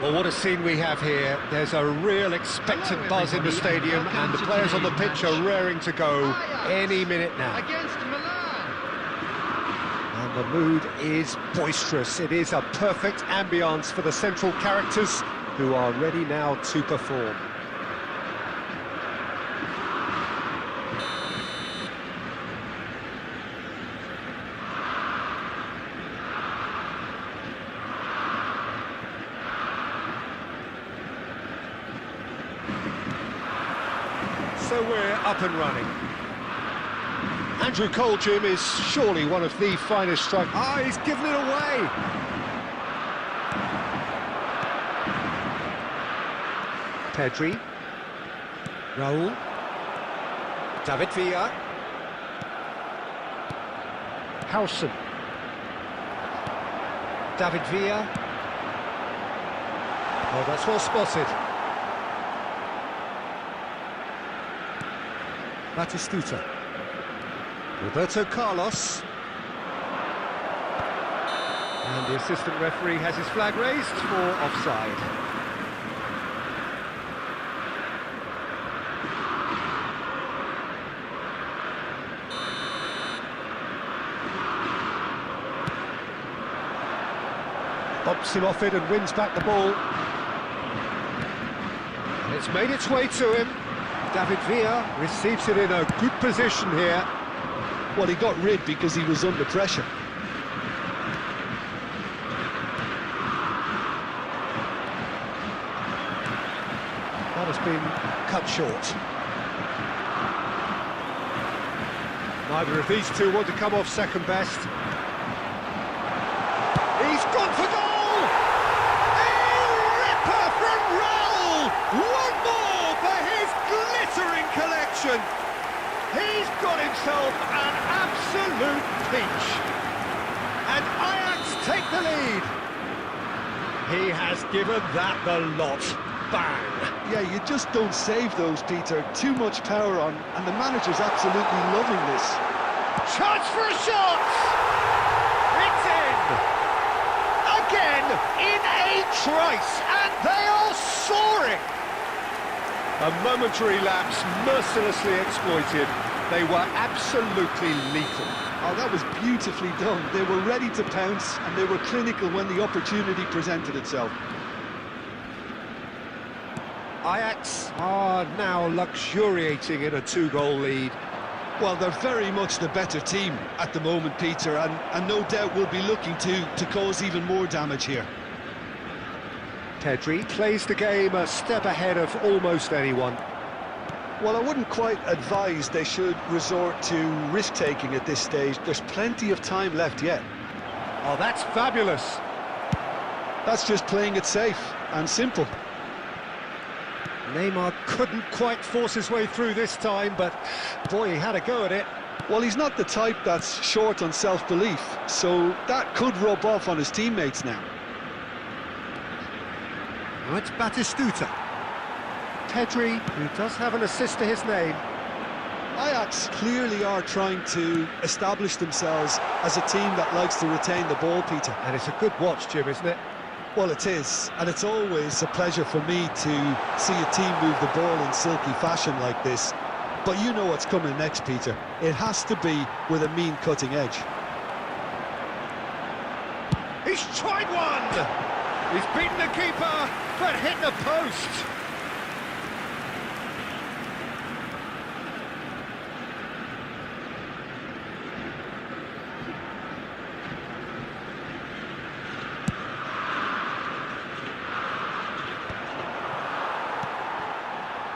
Well, what a scene we have here. There's a real expectant buzz in the stadium, and the players on the pitch are raring to go any minute now. Against Milan. And the mood is boisterous. It is a perfect ambience for the central characters who are ready now to perform. So we're up and running. Andrew Cole, Jim, is surely one of the finest strikers. Ah, he's given it away! Pedri. Raul. David Villa. Howson. David Villa. Oh, that's well spotted. Batistuta. Roberto Carlos. And the assistant referee has his flag raised for offside. Bumps him off it and wins back the ball. And it's made its way to him. David Villa receives it in a good position here. Well, he got rid because he was under pressure. That has been cut short. Neither of these two want to come off second best. He's gone for goal! A ripper from Raul! One more for his glittering collection! He's got himself an absolute peach. And Ajax take the lead. He has given that the lot. Bang! Yeah, you just don't save those, Peter. Too much power on, and the manager's absolutely loving this. Chance for a shot! It's in! Again, in a trice, and they are soaring! A momentary lapse, mercilessly exploited. They were absolutely lethal. Oh, that was beautifully done. They were ready to pounce, and they were clinical when the opportunity presented itself. Ajax are now luxuriating in a two-goal lead. Well, they're very much the better team at the moment, Peter, and no doubt will be looking to cause even more damage here. Pedri plays the game a step ahead of almost anyone. Well, I wouldn't quite advise they should resort to risk-taking at this stage. There's plenty of time left yet. Oh, that's fabulous. That's just playing it safe and simple. Neymar couldn't quite force his way through this time, but boy, he had a go at it. Well, he's not the type that's short on self-belief, so that could rub off on his teammates now. Now it's Batistuta. Pedri, who does have an assist to his name. Ajax clearly are trying to establish themselves as a team that likes to retain the ball, Peter. And it's a good watch, Jim, isn't it? Well, it is, and it's always a pleasure for me to see a team move the ball in silky fashion like this. But you know what's coming next, Peter. It has to be with a mean cutting edge. He's tried one! He's beaten the keeper, but hit the post.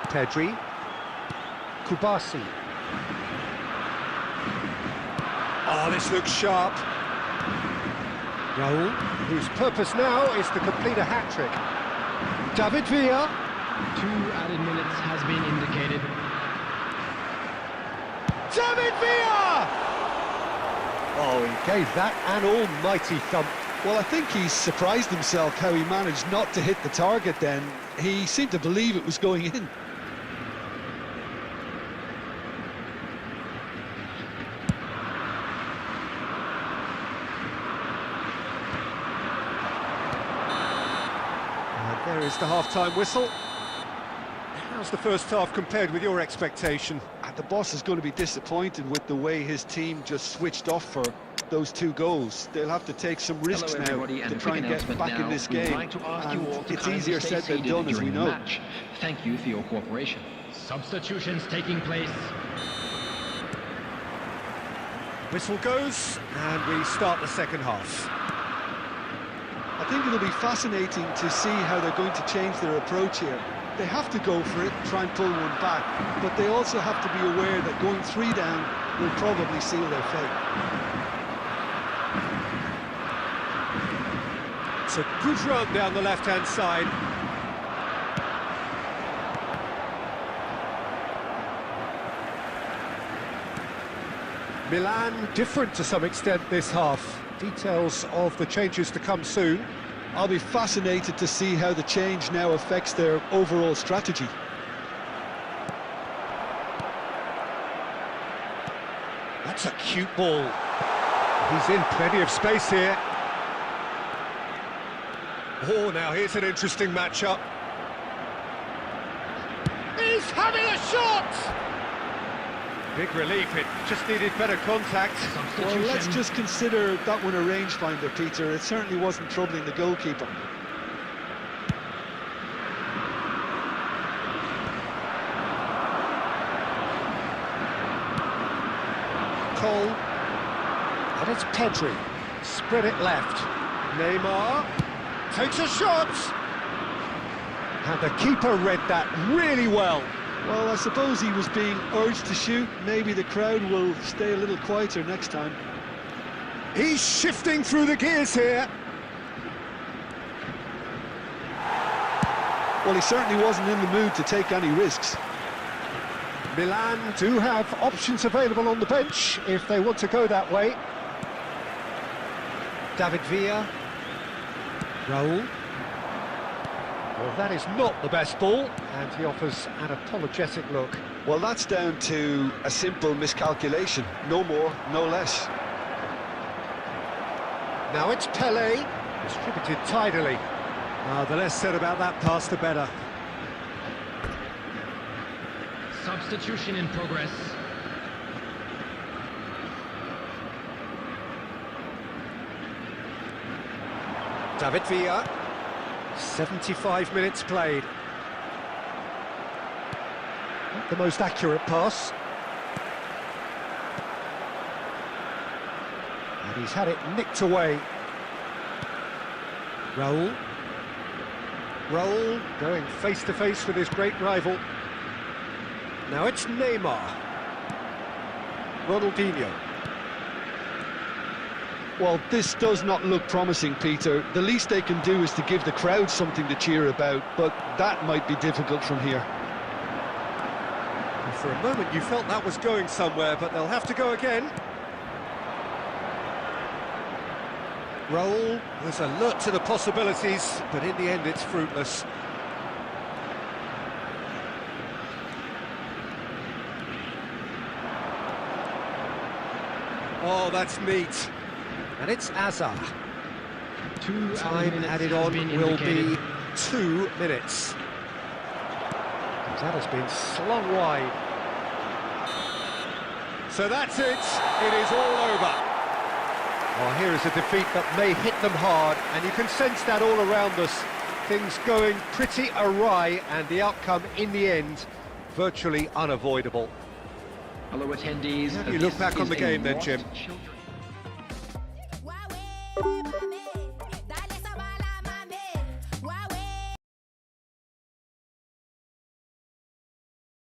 Pedri. Kubasi. Oh, this looks sharp. Raul, whose purpose now is to complete a hat-trick. David Villa. 2 added minutes has been indicated. David Villa! Oh, he gave that an almighty thump. Well, I think he's surprised himself how he managed not to hit the target then. He seemed to believe it was going in. There is the half-time whistle. How's the first half compared with your expectation? The boss is going to be disappointed with the way his team just switched off for those 2 goals. They'll have to take some risks now to try and get back in this game. And it's easier said than done, as we know. Thank you for your cooperation. Substitutions taking place. Whistle goes, and we start the second half. I think it'll be fascinating to see how they're going to change their approach here. They have to go for it, try and pull one back, but they also have to be aware that going 3 down will probably seal their fate. It's a good run down the left-hand side. Milan different to some extent this half. Details of the changes to come soon. I'll be fascinated to see how the change now affects their overall strategy. That's a cute ball. He's in plenty of space here. Oh, now here's an interesting matchup. He's having a shot! Big relief, it just needed better contact. Well, let's just consider that one a rangefinder, Peter. It certainly wasn't troubling the goalkeeper. Cole, and it's Pedri. Spread it left. Neymar takes a shot! And the keeper read that really well. Well, I suppose he was being urged to shoot. Maybe the crowd will stay a little quieter next time. He's shifting through the gears here. Well, he certainly wasn't in the mood to take any risks. Milan do have options available on the bench if they want to go that way. David Villa. Raul. Well, that is not the best ball, and he offers an apologetic look. Well, that's down to a simple miscalculation. No more, no less. Now it's Pelé, distributed tidily. The less said about that pass, the better. Substitution in progress. David Villa. 75 minutes played. Not the most accurate pass. And he's had it nicked away. Raul. Raul going face-to-face with his great rival. Now it's Neymar. Ronaldinho. Well, this does not look promising, Peter. The least they can do is to give the crowd something to cheer about, but that might be difficult from here. For a moment you felt that was going somewhere, but they'll have to go again. Raul was alert to the possibilities, but in the end it's fruitless. Oh, that's neat. And it's Azar. Time added on will be 2 minutes. That has been slung wide. So that's it. It is all over. Oh, here is a defeat that may hit them hard, and you can sense that all around us. Things going pretty awry, and the outcome in the end virtually unavoidable. Hello, attendees. How do you look back on the game then, Jim? Children.